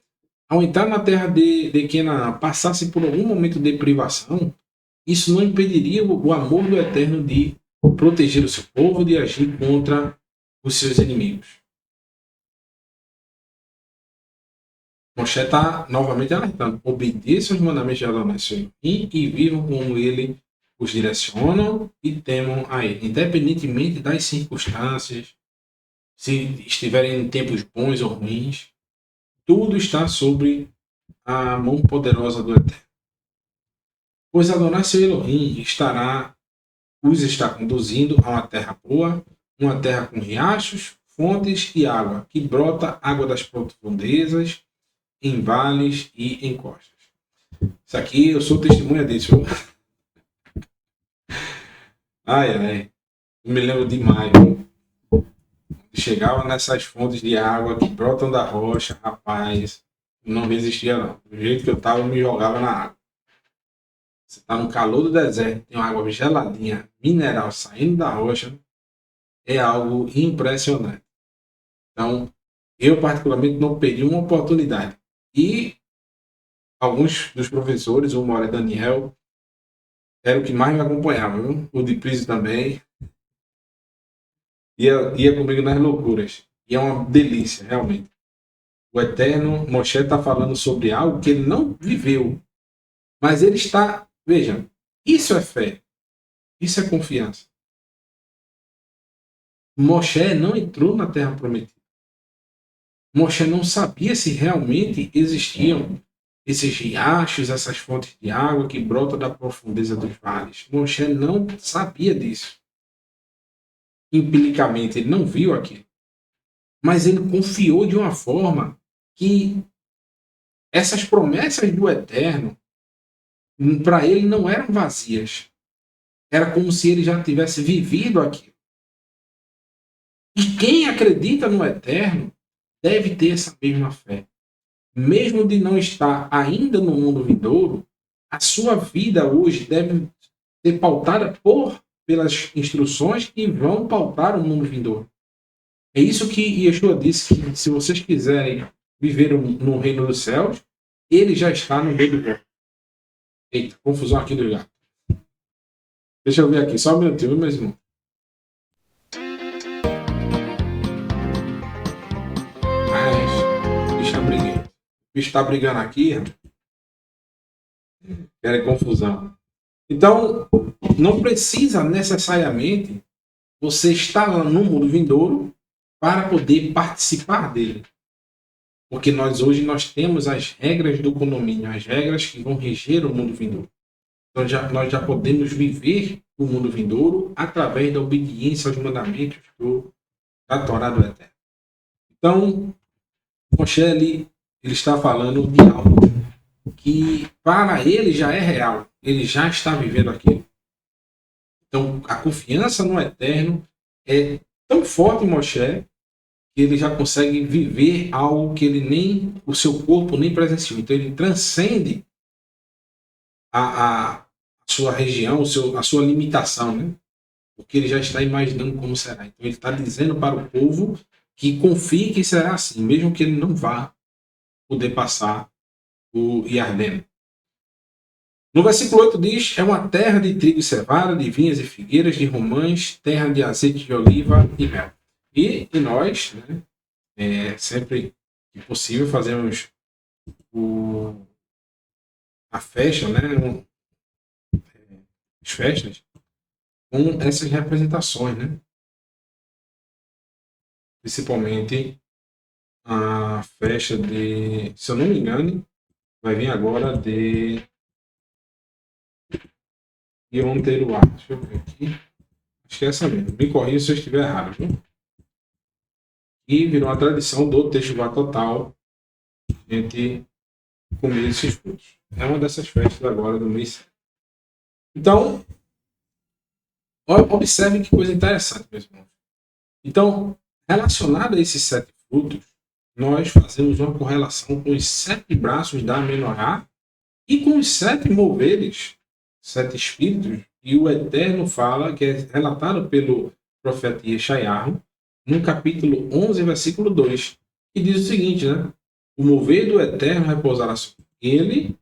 ao entrar na terra de Canaã, passasse por algum momento de privação, isso não impediria o amor do Eterno de proteger o seu povo, de agir contra os seus inimigos. Moshe está novamente alertando: obedeçam os mandamentos de Adonai e vivam como ele os direcionam e temam a ele, independentemente das circunstâncias, se estiverem em tempos bons ou ruins, tudo está sobre a mão poderosa do Eterno. Pois Adonai seu Elohim os está conduzindo a uma terra boa, uma terra com riachos, fontes e água, que brota água das profundezas, em vales e em costas. Isso aqui eu sou testemunha disso. Ai, ai. Eu me lembro demais. Chegava nessas fontes de água que brotam da rocha, rapaz, não resistia não. Do jeito que eu tava, eu me jogava na água. Você tá no calor do deserto, tem uma água geladinha, mineral saindo da rocha, é algo impressionante. Então, eu particularmente não perdi uma oportunidade. E alguns dos professores, o Mauro Daniel, era o que mais me acompanhava, viu? O de Prísio também. Ia comigo nas loucuras. E é uma delícia, realmente. O Eterno, Moshe está falando sobre algo que ele não viveu. Mas ele está, veja, isso é fé. Isso é confiança. Moshe não entrou na Terra Prometida. Moshe não sabia se realmente existiam esses riachos, essas fontes de água que brotam da profundeza dos vales. Moshe não sabia disso. Empiricamente, ele não viu aquilo. Mas ele confiou de uma forma que essas promessas do Eterno, para ele, não eram vazias. Era como se ele já tivesse vivido aquilo. E quem acredita no Eterno deve ter essa mesma fé. Mesmo de não estar ainda no mundo vindouro, a sua vida hoje deve ser pautada pelas instruções que vão pautar o mundo vindouro. É isso que Yeshua disse, que se vocês quiserem viver no reino dos céus, ele já está no meio do povo. Eita, confusão aqui do gato. Deixa eu ver aqui, só um minutinho, meu irmão. Mas, o bicho tá brigando. O bicho tá brigando aqui, querem confusão. Então, não precisa necessariamente você estar lá no mundo vindouro para poder participar dele. Porque nós temos as regras do condomínio, as regras que vão reger o mundo vindouro. Então nós já podemos viver o mundo vindouro através da obediência aos mandamentos da Torá do Eterno. Então, Moshe ele está falando de algo que para ele já é real, ele já está vivendo aquilo. Então, a confiança no Eterno é tão forte em Moshe que ele já consegue viver algo que ele nem, o seu corpo nem presenciou. Então, ele transcende a sua região, a sua limitação, né? Porque ele já está imaginando como será. Então, ele está dizendo para o povo que confie que será assim, mesmo que ele não vá poder passar o Iardeno. No versículo 8 diz: é uma terra de trigo e cevada, de vinhas e figueiras, de romãs, terra de azeite de oliva e mel. E nós, né, sempre que possível, fazemos a festa, né, as festas, com essas representações, né? Principalmente a festa de, se eu não me engano, vai vir agora de Yom Teruah. Deixa eu ver aqui. Acho que é essa mesmo. Me corrija se eu estiver errado, viu? E virou uma tradição do Teshuvah total a gente comer esses frutos. É uma dessas festas agora do mês. Então, observe que coisa interessante, meus irmãos. Então, relacionado a esses 7 frutos, nós fazemos uma correlação com os 7 braços da Menorá e com os 7 moveres, 7 espíritos, e o Eterno fala, que é relatado pelo profeta Yeshayahu, no capítulo 11, versículo 2, que diz o seguinte, né? O mover do Eterno repousará sobre ele,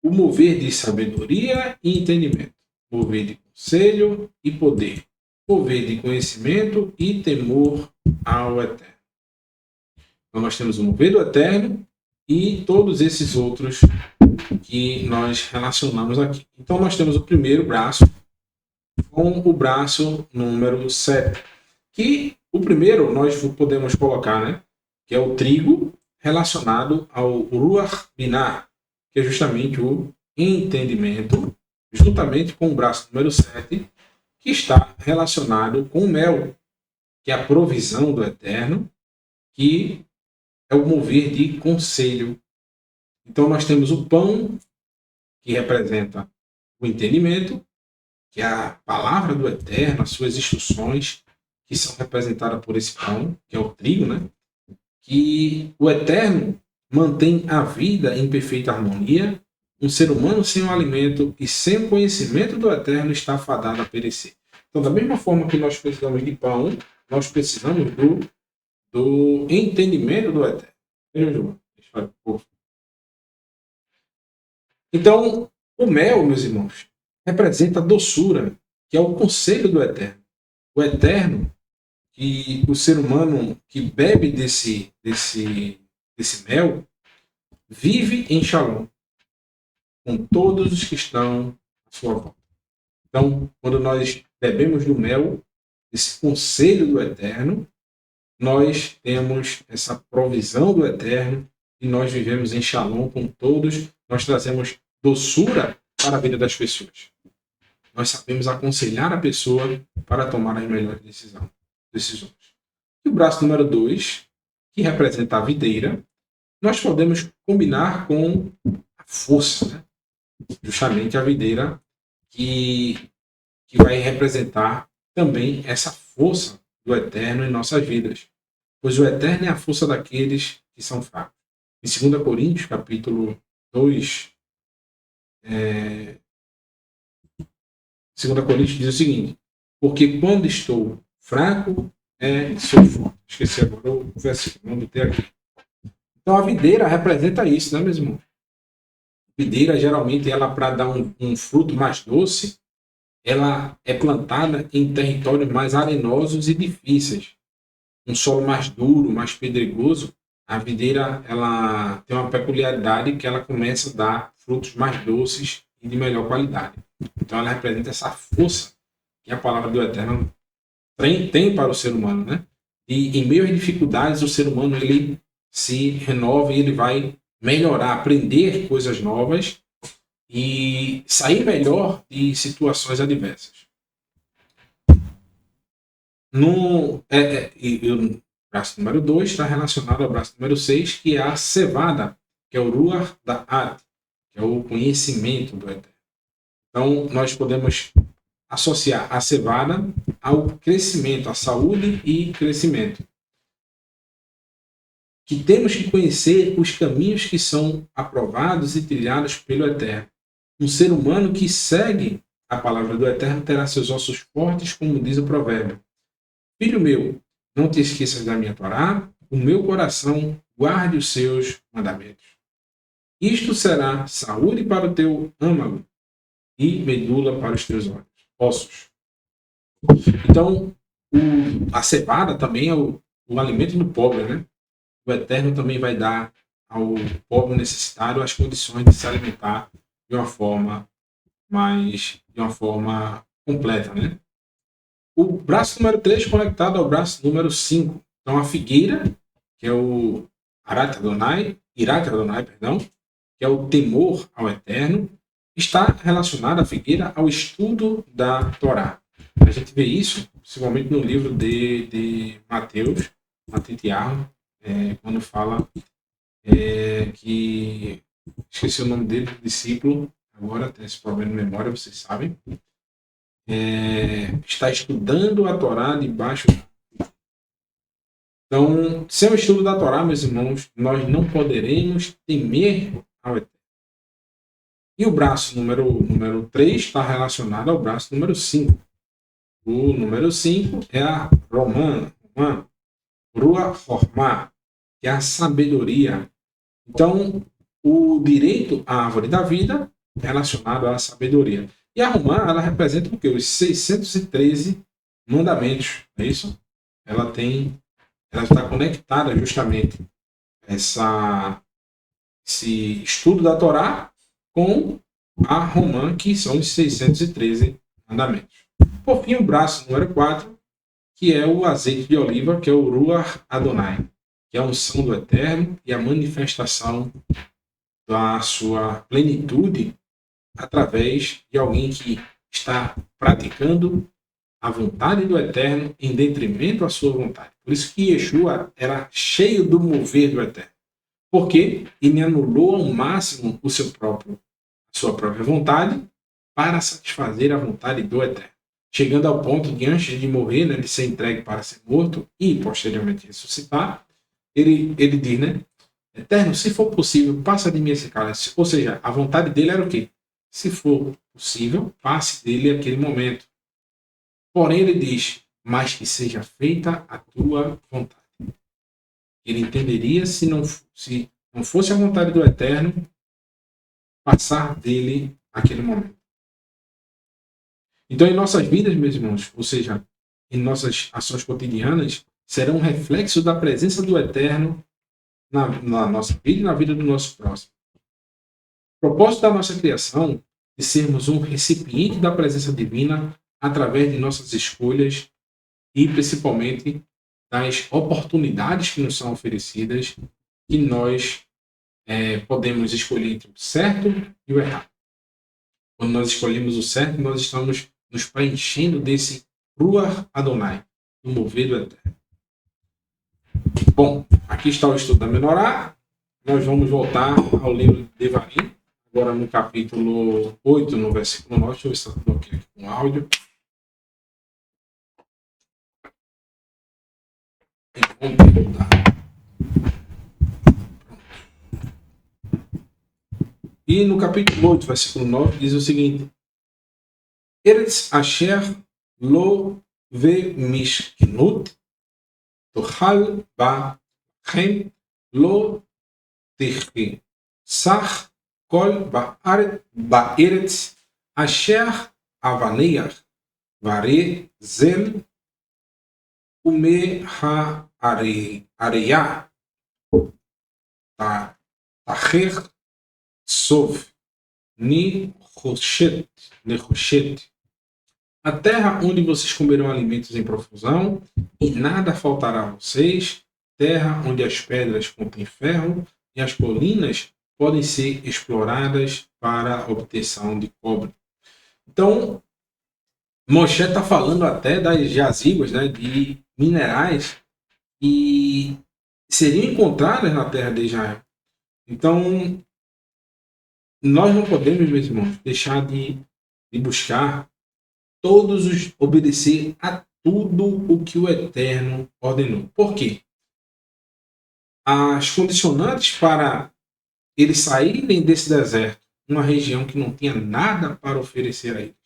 o mover de sabedoria e entendimento, mover de conselho e poder, mover de conhecimento e temor ao Eterno. Então nós temos o mover do Eterno e todos esses outros que nós relacionamos aqui. Então nós temos o primeiro braço com o braço número 7, que o primeiro nós podemos colocar, né, que é o trigo relacionado ao Ruach Binah, que é justamente o entendimento, juntamente com o braço número 7, que está relacionado com o mel, que é a provisão do Eterno, que é o mover de conselho. Então nós temos o pão, que representa o entendimento, que é a palavra do Eterno, as suas instruções, que são representadas por esse pão, que é o trigo, né? Que o Eterno mantém a vida em perfeita harmonia. Um ser humano sem o alimento e sem o conhecimento do Eterno está fadado a perecer. Então, da mesma forma que nós precisamos de pão, nós precisamos do entendimento do Eterno. Então, o mel, meus irmãos, representa a doçura, que é o conselho do Eterno. O Eterno, que o ser humano que bebe desse mel, vive em Shalom com todos os que estão à sua volta. Então, quando nós bebemos do mel, esse conselho do Eterno, nós temos essa provisão do Eterno e nós vivemos em Shalom com todos, nós trazemos doçura para a vida das pessoas. Nós sabemos aconselhar a pessoa para tomar as melhores decisões. E o braço número 2, que representa a videira, nós podemos combinar com a força, né? Justamente a videira que vai representar também essa força do Eterno em nossas vidas. Pois o Eterno é a força daqueles que são fracos. Em 2 Coríntios, capítulo 2, 2 Coríntios diz o seguinte: porque quando estou fraco, sou forte. Esqueci agora o versículo, vamos ter aqui. Então a videira representa isso, né, meu irmão? A videira, geralmente, ela para dar um fruto mais doce, ela é plantada em territórios mais arenosos e difíceis. Um solo mais duro, mais pedregoso, a videira ela tem uma peculiaridade que ela começa a dar frutos mais doces e de melhor qualidade. Então ela representa essa força que a palavra do Eterno tem para o ser humano, né? E em meio às dificuldades, o ser humano ele se renova e ele vai melhorar, aprender coisas novas e sair melhor de situações adversas. O braço número 2 está relacionado ao braço número 6, que é a cevada, que é o ruach da arte, que é o conhecimento do Eterno. Então, nós podemos associar a cevada ao crescimento, à saúde e crescimento. Que temos que conhecer os caminhos que são aprovados e trilhados pelo Eterno. Um ser humano que segue a palavra do Eterno terá seus ossos fortes, como diz o provérbio. Filho meu, não te esqueças da minha Torá, o meu coração guarde os seus mandamentos. Isto será saúde para o teu âmago e medula para os teus ossos. Então, a cevada também é o alimento do pobre, né? O Eterno também vai dar ao pobre necessitado as condições de se alimentar de uma forma completa, né? O braço número 3 conectado ao braço número 5. Então, a figueira, que é o Irat Adonai, que é o temor ao Eterno, está relacionada a figueira ao estudo da Torá. A gente vê isso, principalmente no livro de Mateus, Mateus e Tiago, quando fala que... Esqueci o nome dele, do discípulo, agora tem esse problema de memória, vocês sabem. Está estudando a Torá debaixo. Então, sem o estudo da Torá, meus irmãos, nós não poderemos temer ao Eterno. E o braço número 3 está relacionado ao braço número 5. O número 5 é a Romã, Rua Hormá, que é a sabedoria. Então, o direito à árvore da vida é relacionado à sabedoria. E a Romã, ela representa o quê? Os 613 mandamentos, é isso? Ela está conectada justamente esse estudo da Torá com a Romã, que são os 613 mandamentos. Por fim, o braço número 4, que é o azeite de oliva, que é o Ruach Adonai, que é a unção do Eterno e a manifestação da sua plenitude através de alguém que está praticando a vontade do Eterno em detrimento à sua vontade. Por isso que Yeshua era cheio do mover do Eterno. Porque ele anulou ao máximo a sua própria vontade para satisfazer a vontade do Eterno. Chegando ao ponto de, antes de morrer, né, de ser entregue para ser morto e posteriormente ressuscitar, ele diz, né? Eterno, se for possível, passa de mim esse cálice. Ou seja, a vontade dele era o quê? Se for possível, passe dele aquele momento. Porém, ele diz, mas que seja feita a tua vontade. Ele entenderia se não fosse a vontade do Eterno passar dele aquele momento. Então, em nossas vidas, meus irmãos, ou seja, em nossas ações cotidianas, serão um reflexo da presença do Eterno na nossa vida e na vida do nosso próximo. O propósito da nossa criação é sermos um recipiente da presença divina através de nossas escolhas e, principalmente, das oportunidades que nos são oferecidas, que nós podemos escolher entre o certo e o errado. Quando nós escolhemos o certo, nós estamos nos preenchendo desse Ruach Adonai, do mover do Eterno. Bom, aqui está o estudo da Menorá. Nós vamos voltar ao livro de Devarim, agora no capítulo 8, no versículo 9. Deixa eu ver se eu coloquei aqui com áudio. Vamos perguntar. E no capítulo 8, versículo 9, diz o seguinte: Eretz asher lo ve-mishkenut tochal ba-chem lo tichi sach kol ba-eretz asher avaneach vare zel ume ha-areya tacher sov ni choshet. A terra onde vocês comerão alimentos em profusão, e nada faltará a vocês, terra onde as pedras contêm ferro, e as colinas podem ser exploradas para a obtenção de cobre. Então, Moshe está falando até das jazigos, né, de minerais que seriam encontradas na terra de Israel. Então, nós não podemos, meus irmãos, deixar de buscar obedecer a tudo o que o Eterno ordenou. Por quê? As condicionantes para eles saírem desse deserto, uma região que não tinha nada para oferecer a eles,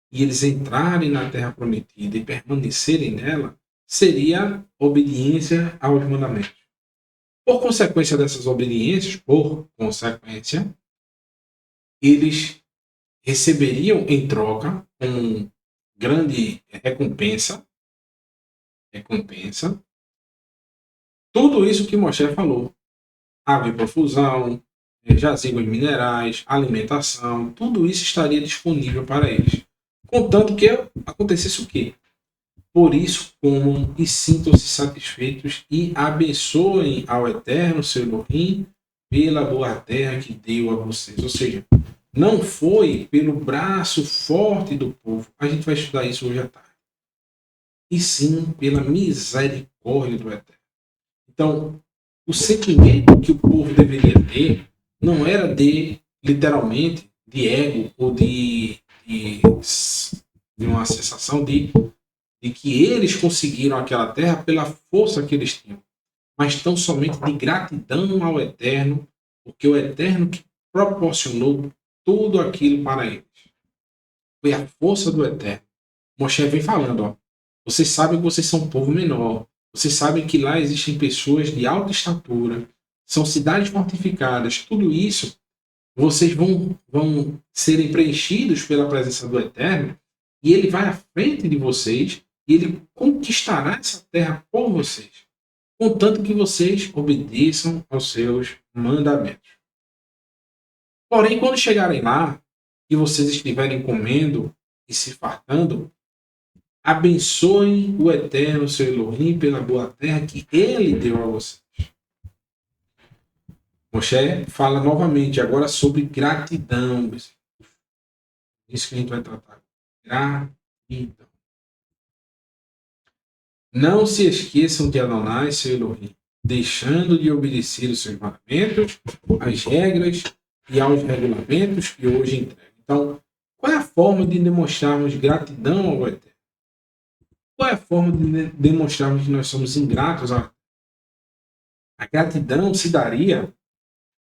e eles entrarem na terra prometida e permanecerem nela, seria obediência aos mandamentos. Por consequência dessas obediências, eles receberiam em troca grande recompensa, tudo isso que Moshe falou: água em profusão, jazigos minerais, alimentação, tudo isso estaria disponível para eles. Contanto que acontecesse o quê? Por isso, comam e sintam-se satisfeitos e abençoem ao Eterno, seu Elohim, pela boa terra que deu a vocês. Ou seja, não foi pelo braço forte do povo. A gente vai estudar isso hoje à tarde. E sim pela misericórdia do Eterno. Então, o sentimento que o povo deveria ter não era de, literalmente, de ego ou de uma sensação de que eles conseguiram aquela terra pela força que eles tinham, mas tão somente de gratidão ao Eterno, porque o Eterno que proporcionou tudo aquilo para eles. Foi a força do Eterno. Moshe vem falando, ó, vocês sabem que vocês são um povo menor, vocês sabem que lá existem pessoas de alta estatura, são cidades fortificadas, tudo isso, vocês vão serem preenchidos pela presença do Eterno, e ele vai à frente de vocês, e ele conquistará essa terra por vocês, contanto que vocês obedeçam aos seus mandamentos. Porém, quando chegarem lá, e vocês estiverem comendo e se fartando, abençoem o Eterno, seu Elohim, pela boa terra que ele deu a vocês. Moshe fala novamente agora sobre gratidão. Isso que a gente vai tratar. Gratidão. Não se esqueçam de Adonai, seu Elohim, deixando de obedecer os seus mandamentos, as regras e aos regulamentos que hoje entrego. Então, qual é a forma de demonstrarmos gratidão ao Eterno? Qual é a forma de demonstrarmos que nós somos ingratos ao Eterno? A gratidão se daria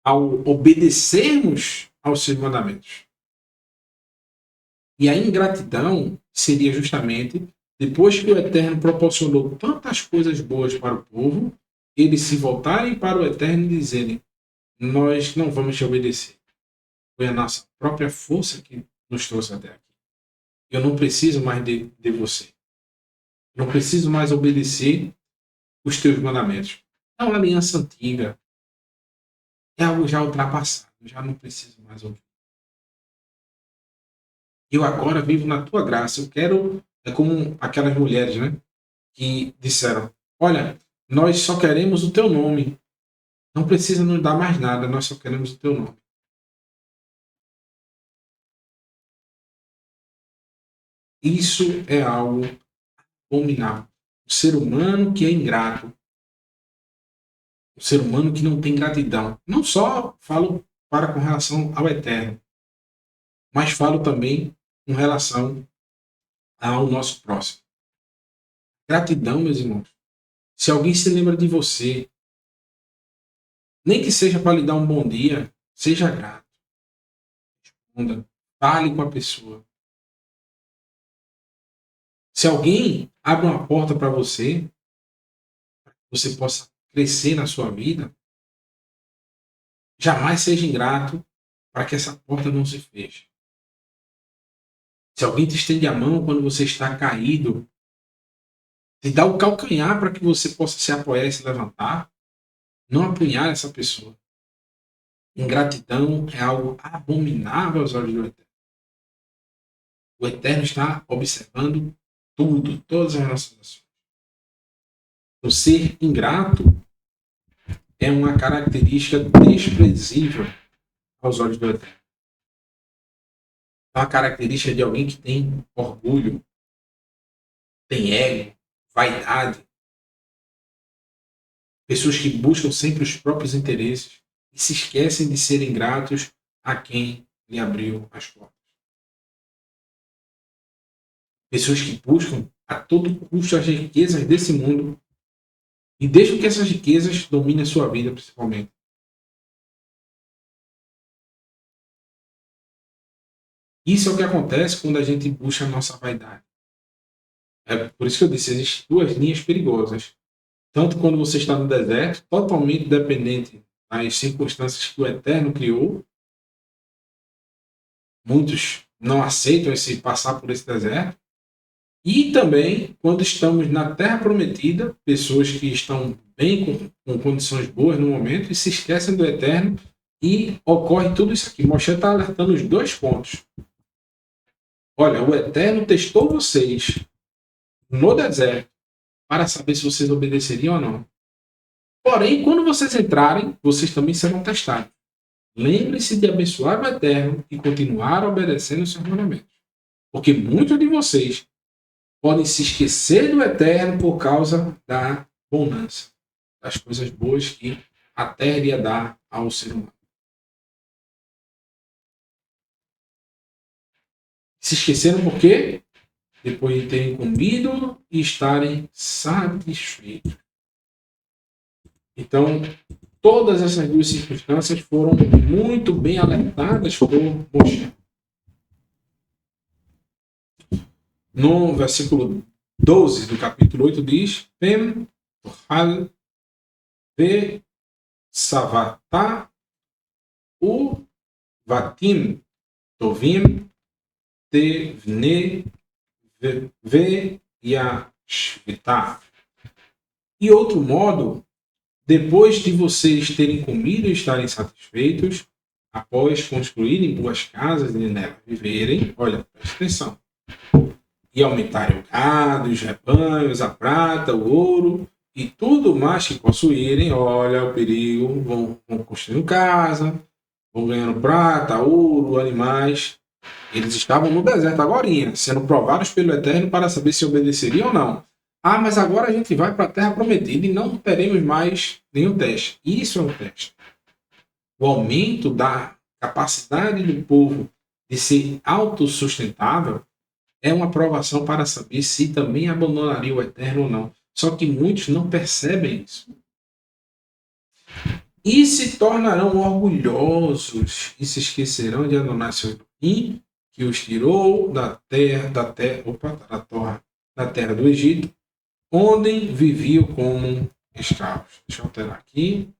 ao obedecermos aos seus mandamentos. E a ingratidão seria justamente depois que o Eterno proporcionou tantas coisas boas para o povo, eles se voltarem para o Eterno e dizerem: nós não vamos te obedecer. Foi a nossa própria força que nos trouxe até aqui. Eu não preciso mais de você. Não preciso mais obedecer os teus mandamentos. É uma aliança antiga. É algo já ultrapassado. Já não preciso mais ouvir. Eu agora vivo na tua graça. Eu quero. É como aquelas mulheres, né? Que disseram: olha, nós só queremos o teu nome. Não precisa nos dar mais nada. Nós só queremos o teu nome. Isso é algo abominável. O ser humano que é ingrato. O ser humano que não tem gratidão. Não só falo com relação ao Eterno, mas falo também com relação ao nosso próximo. Gratidão, meus irmãos. Se alguém se lembra de você, nem que seja para lhe dar um bom dia, seja grato. Responda, fale com a pessoa. Se alguém abre uma porta para você, para que você possa crescer na sua vida, jamais seja ingrato para que essa porta não se feche. Se alguém te estende a mão quando você está caído, te dá o calcanhar para que você possa se apoiar e se levantar, não apunhar essa pessoa. Ingratidão é algo abominável aos olhos do Eterno. O Eterno está observando tudo, todas as nossas ações. O ser ingrato é uma característica desprezível aos olhos do Eterno. É uma característica de alguém que tem orgulho, tem ego, vaidade. Pessoas que buscam sempre os próprios interesses e se esquecem de serem gratos a quem lhe abriu as portas. Pessoas que buscam a todo custo as riquezas desse mundo e deixam que essas riquezas dominem a sua vida, principalmente. Isso é o que acontece quando a gente busca a nossa vaidade. É por isso que eu disse, existem duas linhas perigosas. Tanto quando você está no deserto, totalmente dependente das circunstâncias que o Eterno criou. Muitos não aceitam esse passar por esse deserto. E também quando estamos na Terra Prometida, pessoas que estão bem com condições boas no momento e se esquecem do Eterno e ocorre tudo isso aqui. Moshe está alertando os dois pontos. Olha, o Eterno testou vocês no deserto para saber se vocês obedeceriam ou não. Porém, quando vocês entrarem, vocês também serão testados. lembre-se de abençoar o Eterno e continuar obedecendo os seus mandamentos. Porque muitos de vocês podem se esquecer do Eterno por causa da bonança, das coisas boas que a terra iria dar ao ser humano. Se esqueceram por quê? Depois de terem comido e estarem satisfeitos. Então, todas essas duas circunstâncias foram muito bem alertadas por Moshe. No versículo 12 do capítulo 8 diz: Pem tohal ve savata u vatim tovim tevne ve yashvita. E outro modo, depois de vocês terem comido e estarem satisfeitos, após construírem boas casas e nelas viverem, olha, presta atenção, e aumentarem o gado, os rebanhos, a prata, o ouro e tudo mais que possuírem, olha o perigo, vão construindo casa, vão ganhando prata, ouro, animais. Eles estavam no deserto agora, sendo provados pelo Eterno para saber se obedeceriam ou não. Ah, mas agora a gente vai para a terra prometida e não teremos mais nenhum teste. Isso é um teste. O aumento da capacidade do povo de ser autossustentável é uma provação para saber se também abandonaria o Eterno ou não. Só que muitos não percebem isso. E se tornarão orgulhosos e se esquecerão de Adonai seu Elohim, que os tirou da terra do Egito, onde viviam como escravos. Deixa eu alterar aqui.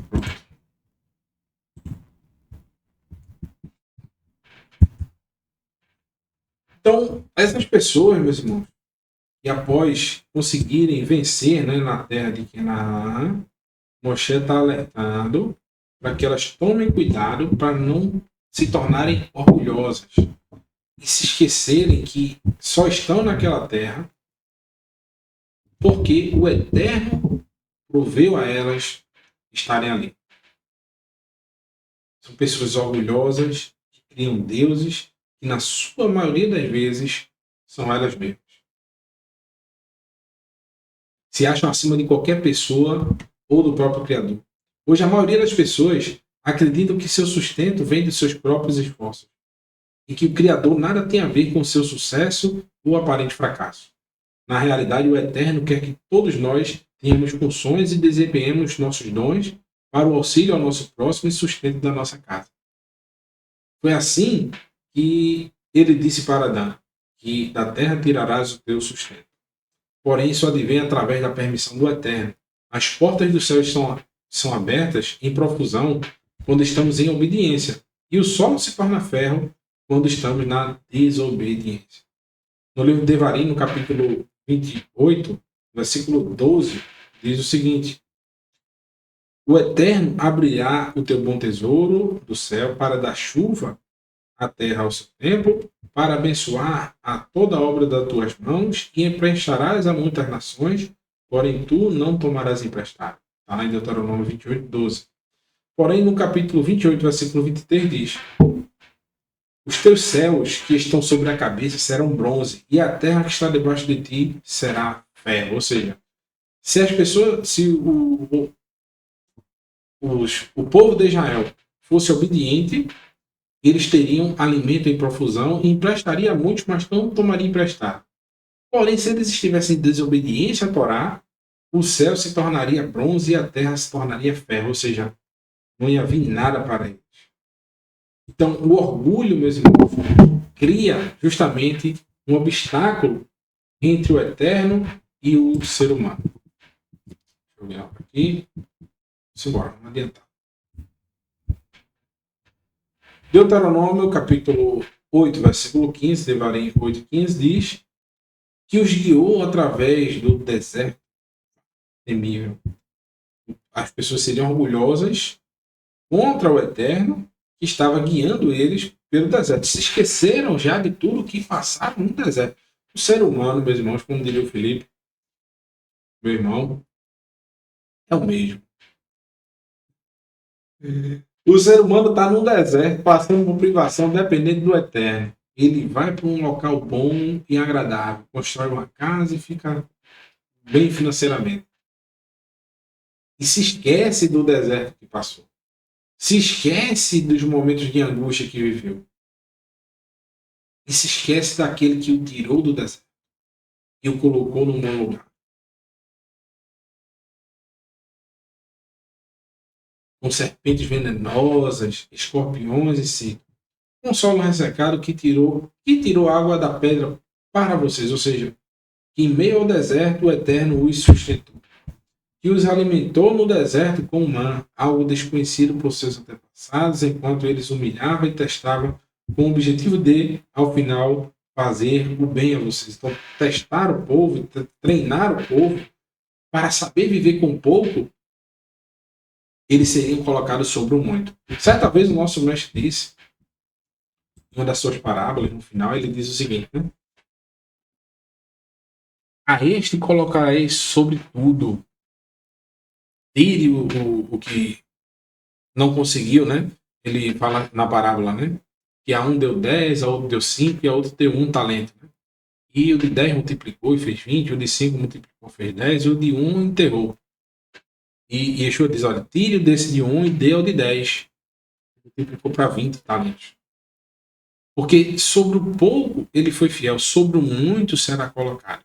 Pronto. Então, essas pessoas, meus irmãos, e após conseguirem vencer, né, na terra de Canaã, Moshe está alertando para que elas tomem cuidado para não se tornarem orgulhosas e se esquecerem que só estão naquela terra porque o Eterno proveu a elas estarem ali. São pessoas orgulhosas que criam deuses que, na sua maioria das vezes, são elas mesmas. Se acham acima de qualquer pessoa ou do próprio Criador. Hoje, a maioria das pessoas acreditam que seu sustento vem dos seus próprios esforços e que o Criador nada tem a ver com seu sucesso ou aparente fracasso. Na realidade, o Eterno quer que todos nós tenhamos funções e desempenhemos nossos dons para o auxílio ao nosso próximo e sustento da nossa casa. Foi assim que ele disse para Adão, que da terra tirarás o teu sustento. Porém, isso advém através da permissão do Eterno. As portas do céu são abertas em profusão quando estamos em obediência, e o solo se torna ferro quando estamos na desobediência. No livro de Devarim, no capítulo 28, versículo 12, diz o seguinte: O Eterno abrirá o teu bom tesouro do céu para dar chuva à terra ao seu tempo, para abençoar a toda a obra das tuas mãos, e emprestarás a muitas nações, porém tu não tomarás emprestado. Está lá em Deuteronômio 28, 12. Porém, no capítulo 28, versículo 23, diz: Os teus céus que estão sobre a cabeça serão bronze, e a terra que está debaixo de ti será ferro. Ou seja, se as pessoas, se o povo de Israel fosse obediente, eles teriam alimento em profusão e emprestaria a muitos, mas não tomaria emprestado. Porém, se eles estivessem em desobediência à Torá, o céu se tornaria bronze e a terra se tornaria ferro, ou seja, não ia vir nada para eles. Então, o orgulho, meus irmãos, cria justamente um obstáculo entre o Eterno e o ser humano. Deixa eu olhar aqui. Vamos embora, vamos adiantar. Deuteronômio, capítulo 8, versículo 15, Devarim 8, 15, diz que os guiou através do deserto temível. As pessoas seriam orgulhosas contra o Eterno, que estava guiando eles pelo deserto. Se esqueceram já de tudo que passaram no deserto. O ser humano, meus irmãos, como diria o Felipe, meu irmão, é o mesmo. O ser humano está num deserto, passando por privação, dependente do Eterno. Ele vai para um local bom e agradável, constrói uma casa e fica bem financeiramente. E se esquece do deserto que passou. Se esquece dos momentos de angústia que viveu. E se esquece daquele que o tirou do deserto e o colocou num bom lugar. Com serpentes venenosas, escorpiões e seco. Um solo ressecado que tirou a água da pedra para vocês. Ou seja, que em meio ao deserto o Eterno os sustentou. Que os alimentou no deserto com mã, algo desconhecido por seus antepassados, enquanto eles humilhavam e testavam com o objetivo de, ao final, fazer o bem a vocês. Então, testar o povo, treinar o povo, para saber viver com pouco, eles seriam colocados sobre o muito. Certa vez o nosso mestre disse, em uma das suas parábolas, no final, ele diz o seguinte, né? A este colocarei sobre tudo. Tire o que não conseguiu, né? Ele fala na parábola, né? Que a um deu 10, a outro deu 5 e a outro deu 1 talento. Né? E o de 10 multiplicou e fez 20, o de 5 multiplicou e fez 10, e o de 1 enterrou. E Yeshua diz, olha, tire desse de 1 e dê ao de 10. Multiplicou para 20 talentos. Porque sobre o pouco ele foi fiel, sobre o muito será colocado.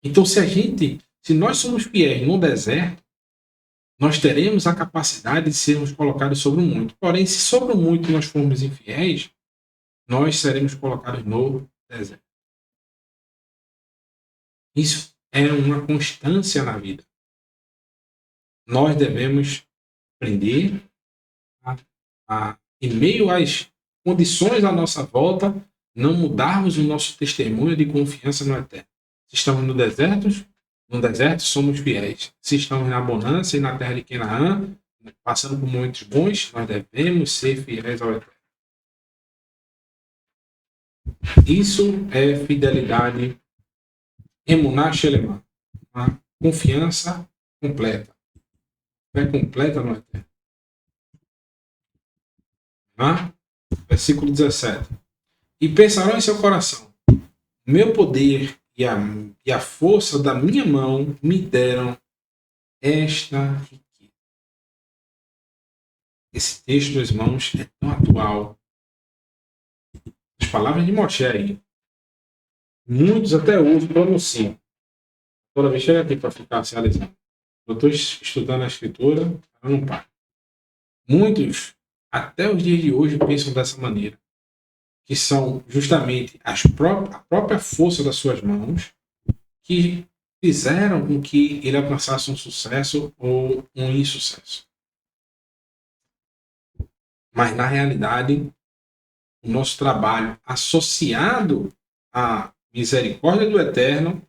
Então se nós somos fiéis no deserto, nós teremos a capacidade de sermos colocados sobre o muito. Porém, se sobre o muito nós formos infiéis, nós seremos colocados no deserto. Isso é uma constância na vida. Nós devemos aprender em meio às condições à nossa volta, não mudarmos o nosso testemunho de confiança no Eterno. Se estamos no deserto somos fiéis. Se estamos na bonança e na terra de Canaã, passando por momentos bons, nós devemos ser fiéis ao Eterno. Isso é fidelidade emuná shelemá, uma confiança completa. Fé completa no Eterno. Versículo 17. E pensarão em seu coração, meu poder e a força da minha mão me deram esta riqueza. Esse texto, meus irmãos, é tão atual. As palavras de Moshe aí. Muitos até hoje pronunciam. Toda vez chega aqui para ficar se analisando. Eu estou estudando a escritura, eu não paro. Muitos, até os dias de hoje, pensam dessa maneira. Que são justamente a própria força das suas mãos que fizeram com que ele alcançasse um sucesso ou um insucesso. Mas, na realidade, o nosso trabalho associado à misericórdia do Eterno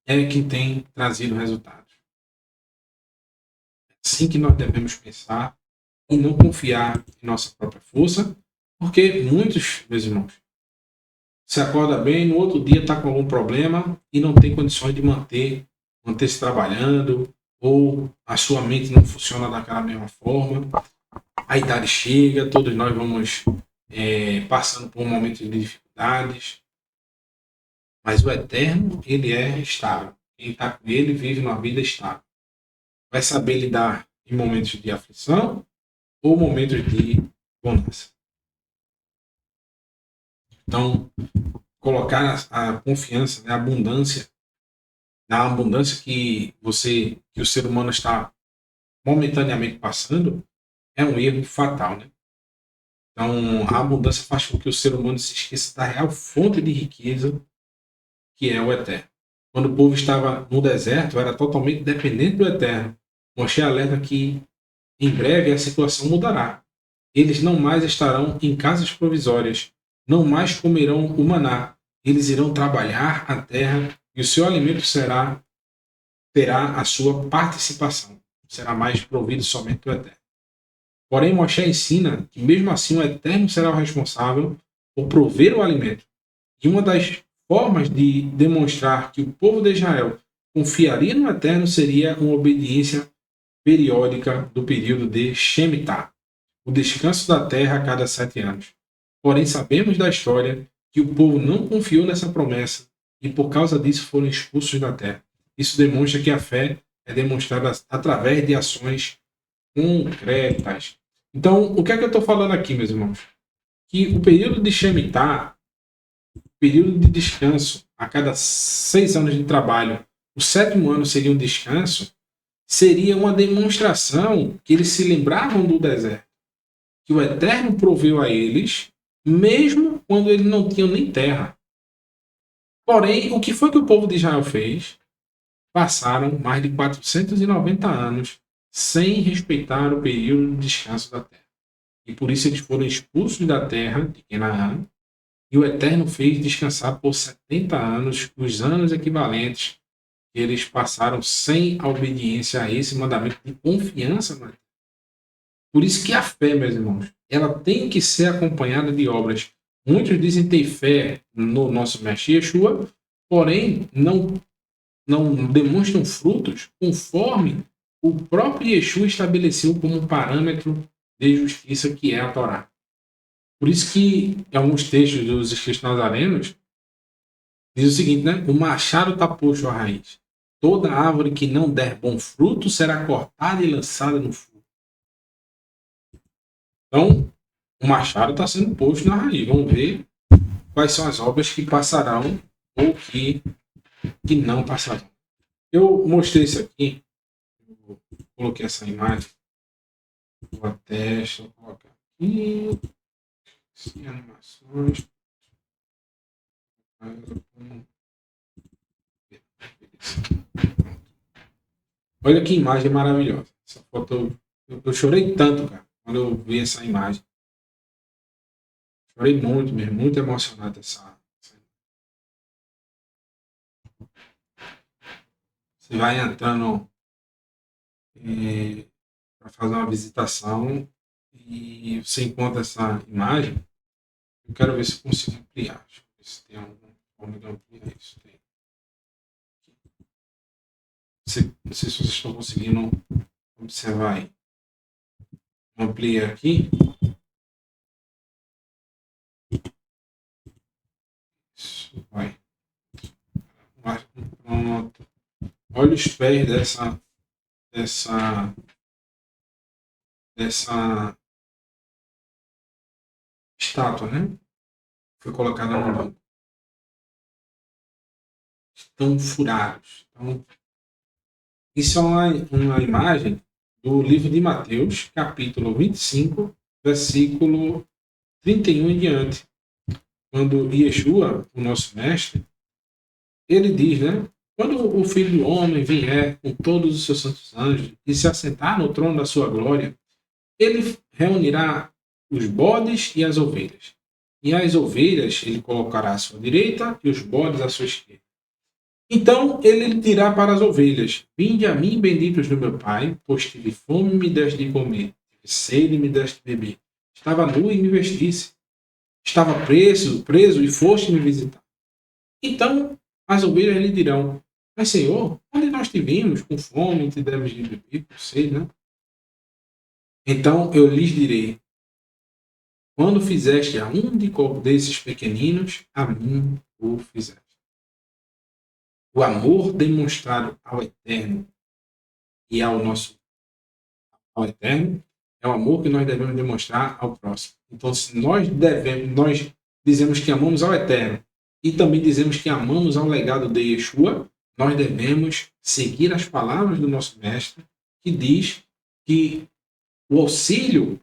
é que tem trazido resultados. É assim que nós devemos pensar e não confiar em nossa própria força, porque muitos, meus irmãos, se acorda bem, no outro dia está com algum problema e não tem condições de manter-se trabalhando, ou a sua mente não funciona daquela mesma forma. A idade chega, todos nós vamos passando por um momento de dificuldades, mas o Eterno, ele é estável. Quem está com ele vive uma vida estável. Vai saber lidar em momentos de aflição ou momentos de bonança. Então, colocar a confiança, né, a abundância, na abundância que o ser humano está momentaneamente passando, é um erro fatal, né? Então, a abundância faz com que o ser humano se esqueça da real fonte de riqueza, que é o Eterno. Quando o povo estava no deserto, era totalmente dependente do Eterno. Moshe alerta que em breve a situação mudará. Eles não mais estarão em casas provisórias, não mais comerão o maná. Eles irão trabalhar a terra e o seu alimento terá a sua participação. Será mais provido somente do Eterno. Porém, Moshe ensina que mesmo assim o Eterno será o responsável por prover o alimento. E uma das formas de demonstrar que o povo de Israel confiaria no Eterno seria uma obediência periódica do período de Shemitah, o descanso da terra a cada 7 anos. Porém, sabemos da história que o povo não confiou nessa promessa e por causa disso foram expulsos da terra. Isso demonstra que a fé é demonstrada através de ações concretas. Então, o que é que eu estou falando aqui, meus irmãos? Que o período de Shemitah, período de descanso a cada 6 anos de trabalho, o 7º ano seria um descanso, seria uma demonstração que eles se lembravam do deserto, que o Eterno proveu a eles, mesmo quando eles não tinham nem terra. Porém, o que foi que o povo de Israel fez? Passaram mais de 490 anos sem respeitar o período de descanso da terra. E por isso eles foram expulsos da terra de Canaã, e o Eterno fez descansar por 70 anos, os anos equivalentes que eles passaram sem a obediência a esse mandamento de confiança no Eterno. Por isso que a fé, meus irmãos, ela tem que ser acompanhada de obras. Muitos dizem ter fé no nosso Mestre Yeshua, porém não demonstram frutos conforme o próprio Yeshua estabeleceu como um parâmetro de justiça que é a Torá. Por isso que em alguns textos dos escritos nazarenos diz o seguinte, né? O machado está posto à raiz. Toda árvore que não der bom fruto será cortada e lançada no fogo. Então, o machado está sendo posto na raiz. Vamos ver quais são as obras que passarão ou que não passarão. Eu mostrei isso aqui. Eu coloquei essa imagem. Vou até colocar aqui. Animações. Olha que imagem maravilhosa. Essa foto, eu chorei tanto, cara, quando eu vi essa imagem. Chorei muito mesmo, muito emocionado essa. Você vai entrando para fazer uma visitação e você encontra essa imagem. Eu quero ver se eu consigo ampliar. Deixa eu ver se tem alguma forma de ampliar isso. Tem. Não sei se vocês estão conseguindo observar aí. Amplia aqui. Isso, vai. Pronto. Olha os pés dessa estátua, né? Foi colocada no banco. Estão furados. Então, isso é uma imagem do livro de Mateus, capítulo 25, versículo 31 em diante. Quando Yeshua, o nosso mestre, ele diz, né? Quando o Filho do Homem vier com todos os seus santos anjos e se assentar no trono da sua glória, ele reunirá os bodes e as ovelhas. E as ovelhas ele colocará à sua direita e os bodes à sua esquerda. Então ele dirá para as ovelhas: Vinde a mim, benditos do meu Pai, pois tive fome e me deste de comer, tive sede e me deste de beber. Estava nu e me vestisse. Estava preso e foste me visitar. Então as ovelhas lhe dirão: Mas Senhor, onde nós te vimos com fome e te demos de beber, por sede, né? Então eu lhes direi: Quando fizeste a um desses pequeninos, a mim o fizeste. O amor demonstrado ao Eterno e ao Eterno é o amor que nós devemos demonstrar ao próximo. Então, se nós dizemos que amamos ao Eterno e também dizemos que amamos ao legado de Yeshua, nós devemos seguir as palavras do nosso mestre, que diz que o auxílio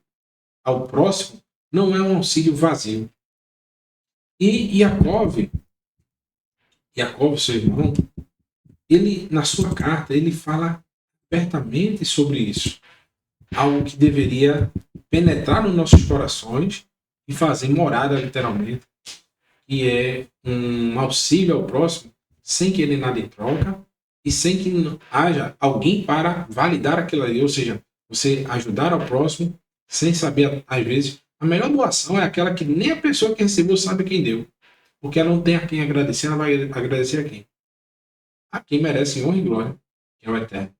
ao próximo não é um auxílio vazio. E Yaakov, seu irmão, ele, na sua carta, ele fala abertamente sobre isso. Algo que deveria penetrar nos nossos corações e fazer morada, literalmente, que é um auxílio ao próximo, sem que ele nada em troca e sem que haja alguém para validar aquilo ali. Ou seja, você ajudar ao próximo sem saber, às vezes, a melhor doação é aquela que nem a pessoa que recebeu sabe quem deu. Porque ela não tem a quem agradecer, ela vai agradecer a quem? A quem merece honra e glória, que é o Eterno.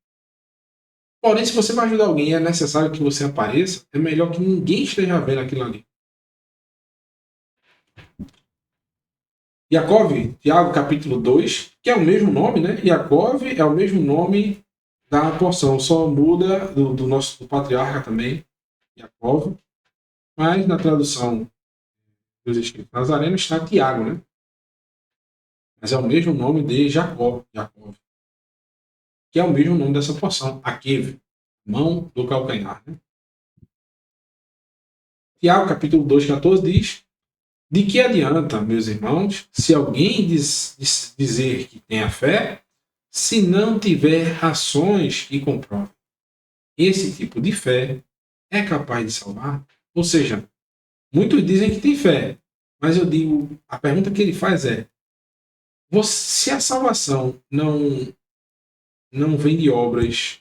Porém, se você vai ajudar alguém e é necessário que você apareça, é melhor que ninguém esteja vendo aquilo ali. Yaakov, Tiago capítulo 2, que é o mesmo nome, né? Yaakov é o mesmo nome da porção, só muda do nosso do patriarca também, Yaakov, mas na tradução dos escritos nazarenos está Tiago, né? Mas é o mesmo nome de Jacó, Yaakov, que é o mesmo nome dessa porção, Akev, mão do calcanhar, né? Tiago capítulo 2, 14 diz: de que adianta, meus irmãos, se alguém dizer que tem a fé, se não tiver ações que comprovem? Esse tipo de fé é capaz de salvar? Ou seja, muitos dizem que tem fé, mas eu digo, a pergunta que ele faz é: se a salvação não vem de obras,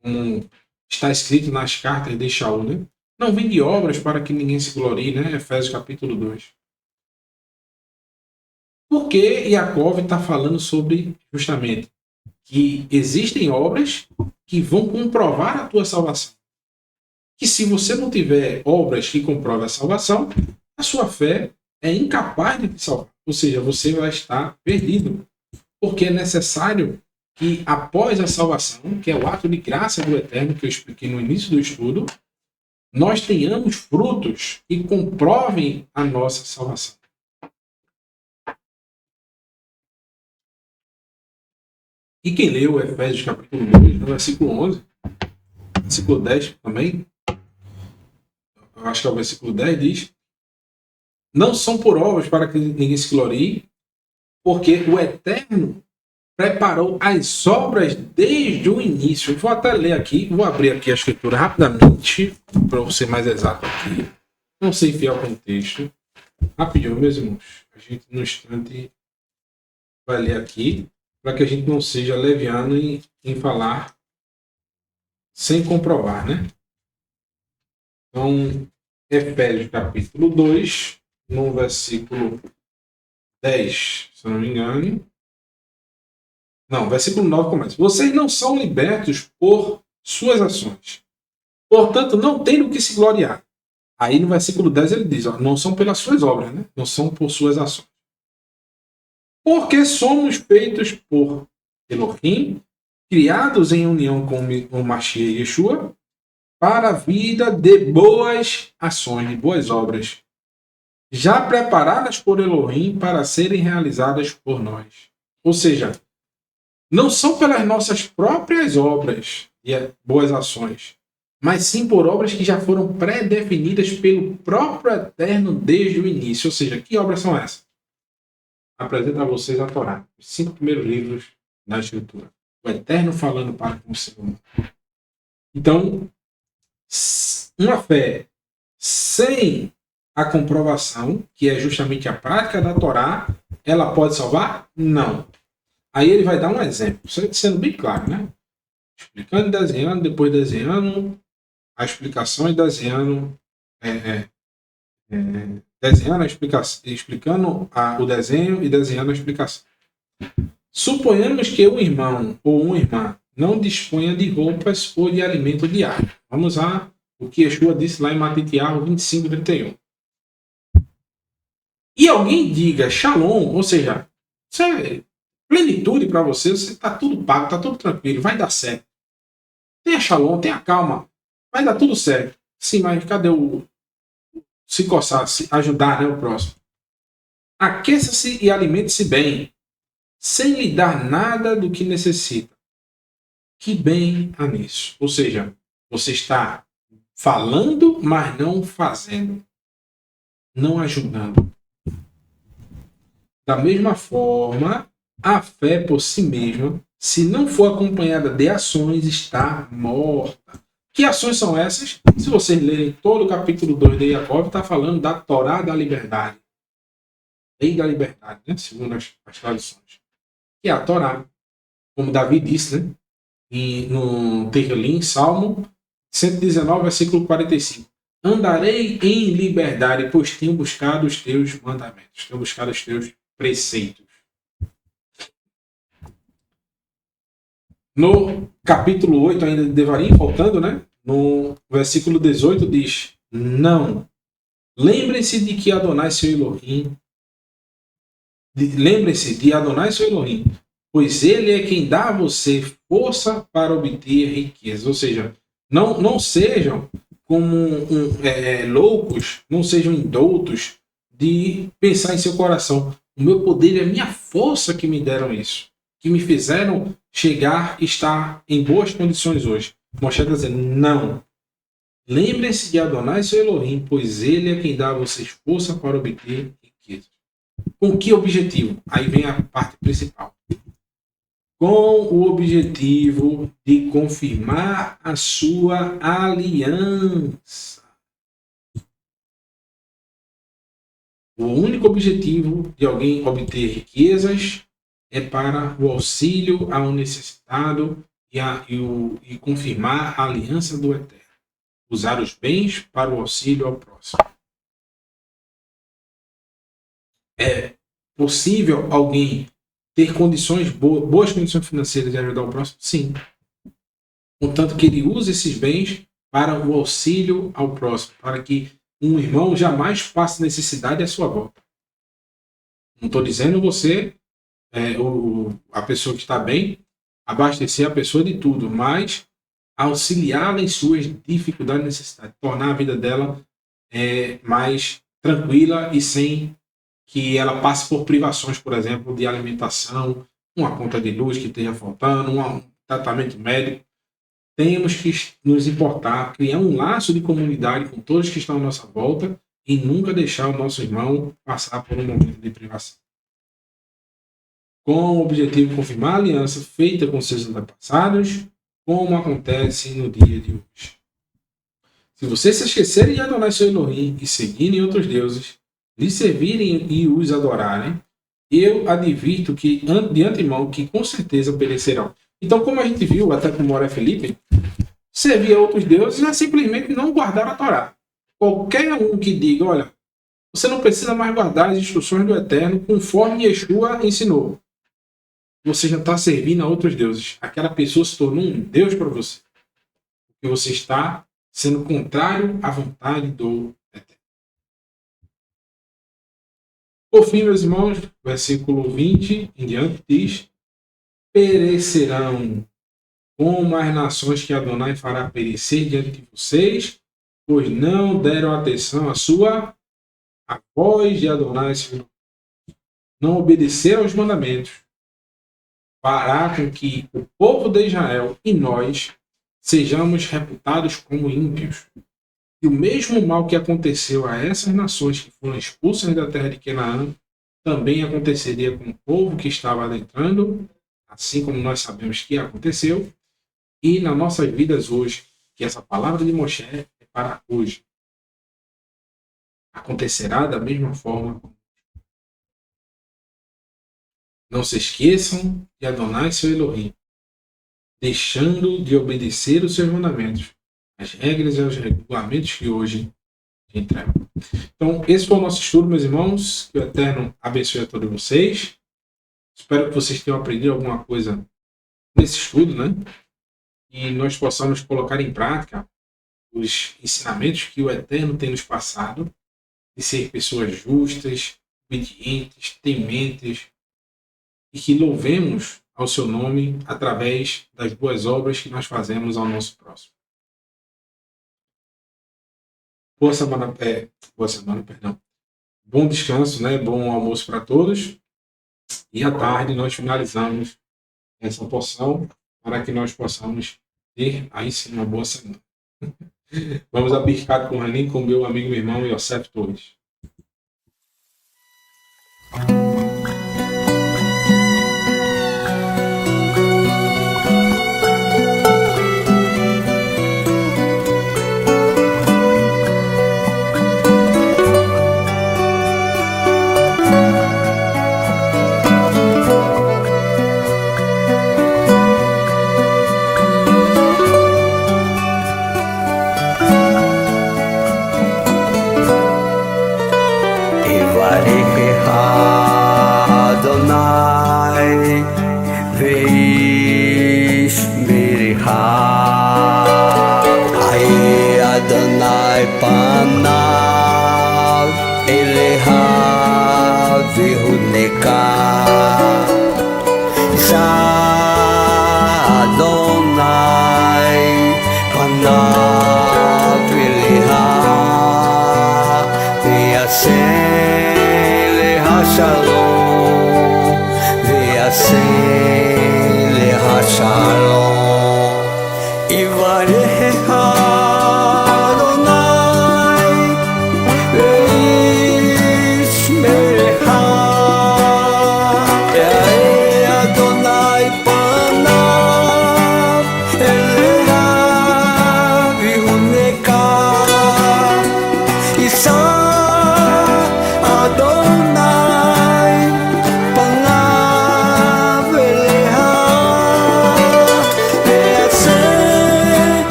como está escrito nas cartas de Shaul, né? Não vem de obras para que ninguém se glorie, né? Efésios capítulo 2. Por que Yaakov está falando sobre justamente que existem obras que vão comprovar a tua salvação? Que se você não tiver obras que comprovem a salvação, a sua fé é incapaz de te salvar. Ou seja, você vai estar perdido. Porque é necessário que após a salvação, que é o ato de graça do Eterno que eu expliquei no início do estudo, nós tenhamos frutos que comprovem a nossa salvação. E quem leu Efésios capítulo 2, no versículo 11, versículo 10 também, eu acho que é o versículo 10, diz: não são por obras para que ninguém se glorie, porque o Eterno preparou as obras desde o início. Vou até ler aqui, vou abrir aqui a escritura rapidamente, para eu ser mais exato aqui. Não sei fiel com o texto. Rapidinho, meus irmãos. A gente, no instante, vai ler aqui, para que a gente não seja leviano em falar sem comprovar, né? Então, Efésios capítulo 2, no versículo 10, se eu não me engano. Não, versículo 9 começa: vocês não são libertos por suas ações. Portanto, não tem do que se gloriar. Aí no versículo 10 ele diz: ó, não são pelas suas obras, né? Não são por suas ações. Porque somos feitos por Elohim, criados em união com o Mashiach e Yeshua, para a vida de boas ações, de boas obras, já preparadas por Elohim para serem realizadas por nós. Ou seja, não são pelas nossas próprias obras e boas ações, mas sim por obras que já foram pré-definidas pelo próprio Eterno desde o início. Ou seja, que obras são essas? Apresento a vocês a Torá, os 5 primeiros livros da Escritura. O Eterno falando para com o ser humano. Então, uma fé sem a comprovação, que é justamente a prática da Torá, ela pode salvar? Não. Aí ele vai dar um exemplo, sendo bem claro, né? Explicando e desenhando, depois desenhando a explicação e desenhando, desenhando a explicação, explicando o desenho e desenhando a explicação. Suponhamos que um irmão ou uma irmã não disponha de roupas ou de alimento diário. Vamos a o que Yeshua disse lá em Matitiahu 25, 31. E alguém diga Shalom, ou seja, isso é plenitude para você, você está tudo pago, está tudo tranquilo, vai dar certo. Tenha Shalom, tenha calma, vai dar tudo certo. Sim, mas cadê o se coçar, se ajudar, né, o próximo? Aqueça-se e alimente-se bem, sem lhe dar nada do que necessita. Que bem há nisso. Ou seja, você está falando, mas não fazendo, não ajudando. Da mesma forma, a fé por si mesma, se não for acompanhada de ações, está morta. Que ações são essas? Se vocês lerem todo o capítulo 2 de Jacob, está falando da Torá da liberdade. Lei da liberdade, né? Segundo as traduções. Que é a Torá. Como Davi disse, né? E no Tehillim, Salmo 119, versículo 45. Andarei em liberdade, pois tenho buscado os teus mandamentos, tenho buscado os teus preceitos. No capítulo 8, ainda devarim, voltando, né? No versículo 18 diz: não. Lembrem-se de que Adonai seu Elohim. Lembrem-se de Adonai seu Elohim, pois ele é quem dá a você força para obter riqueza. Ou seja, não sejam como loucos, não sejam indoutos de pensar em seu coração. O meu poder é a minha força que me deram isso, que me fizeram chegar e estar em boas condições hoje. Moshe está dizendo, não. Lembrem-se de Adonai seu Elohim, pois ele é quem dá a vocês força para obter riqueza. Com que objetivo? Aí vem a parte principal. Com o objetivo de confirmar a sua aliança. O único objetivo de alguém obter riquezas é para o auxílio ao necessitado e confirmar a aliança do Eterno. Usar os bens para o auxílio ao próximo. É possível alguém ter condições boas condições financeiras de ajudar o próximo? Sim. Contanto que ele use esses bens para o auxílio ao próximo, para que um irmão jamais passe necessidade à sua volta. Não estou dizendo você, a pessoa que está bem, abastecer a pessoa de tudo, mas auxiliá-la em suas dificuldades e necessidades, tornar a vida dela mais tranquila e sem que ela passe por privações, por exemplo, de alimentação, uma conta de luz que esteja faltando, um tratamento médico. Temos que nos importar, criar um laço de comunidade com todos que estão à nossa volta e nunca deixar o nosso irmão passar por um momento de privação. Com o objetivo de confirmar a aliança feita com seus antepassados, como acontece no dia de hoje. Se vocês se esquecerem de Adonai seu Elohim e seguirem outros deuses, lhe servirem e os adorarem, eu advirto que de antemão que com certeza perecerão. Então, como a gente viu, até com Moré Felipe, servir a outros deuses é simplesmente não guardar a Torá. Qualquer um que diga, olha, você não precisa mais guardar as instruções do Eterno conforme Yeshua ensinou. Você já está servindo a outros deuses. Aquela pessoa se tornou um Deus para você. Porque você está sendo contrário à vontade do Eterno. Por fim, meus irmãos, versículo 20 em diante diz: perecerão como as nações que Adonai fará perecer diante de vocês, pois não deram atenção à voz de Adonai, não obedeceram aos mandamentos, fará com que o povo de Israel e nós sejamos reputados como ímpios. E o mesmo mal que aconteceu a essas nações que foram expulsas da terra de Canaã, também aconteceria com o povo que estava adentrando, assim como nós sabemos que aconteceu, e nas nossas vidas hoje, que essa palavra de Moshe é para hoje. Acontecerá da mesma forma. Não se esqueçam de Adonai seu Elohim, deixando de obedecer os seus mandamentos, as regras e os regulamentos que hoje entramos. Então, esse foi o nosso estudo, meus irmãos. Que o Eterno abençoe a todos vocês. Espero que vocês tenham aprendido alguma coisa nesse estudo, né? E nós possamos colocar em prática os ensinamentos que o Eterno tem nos passado, de ser pessoas justas, obedientes, tementes, e que louvemos ao seu nome através das boas obras que nós fazemos ao nosso próximo. Boa semana, perdão. Bom descanso, né? Bom almoço para todos. E à tarde nós finalizamos essa porção para que nós possamos ter aí sim uma boa semana. Vamos a Birkat Kohanim com meu amigo e irmão Yosef Torres.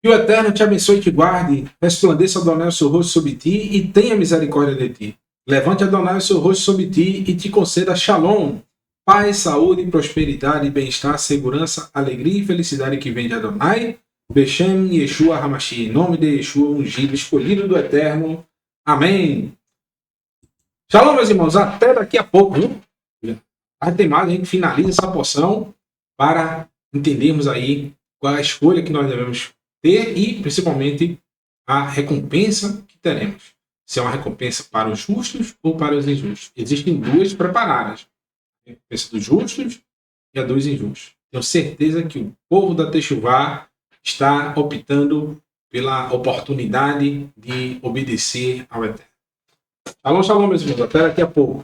Que o Eterno te abençoe e te guarde, resplandeça Adonai o seu rosto sobre ti e tenha misericórdia de ti. Levante Adonai o seu rosto sobre ti e te conceda Shalom, paz, saúde, prosperidade, bem-estar, segurança, alegria e felicidade que vem de Adonai, Beshem Yeshua Hamashi, em nome de Yeshua, ungido, escolhido do Eterno. Amém. Shalom, meus irmãos, até daqui a pouco, viu? Tem mais, a gente finaliza essa porção para entendermos aí qual é a escolha que nós devemos ter e, principalmente, a recompensa que teremos. Se é uma recompensa para os justos ou para os injustos. Existem duas preparadas. A recompensa dos justos e a dos injustos. Tenho certeza que o povo da Techuvá está optando pela oportunidade de obedecer ao Eterno. Shalom, shalom, meus irmãos. Até daqui a pouco.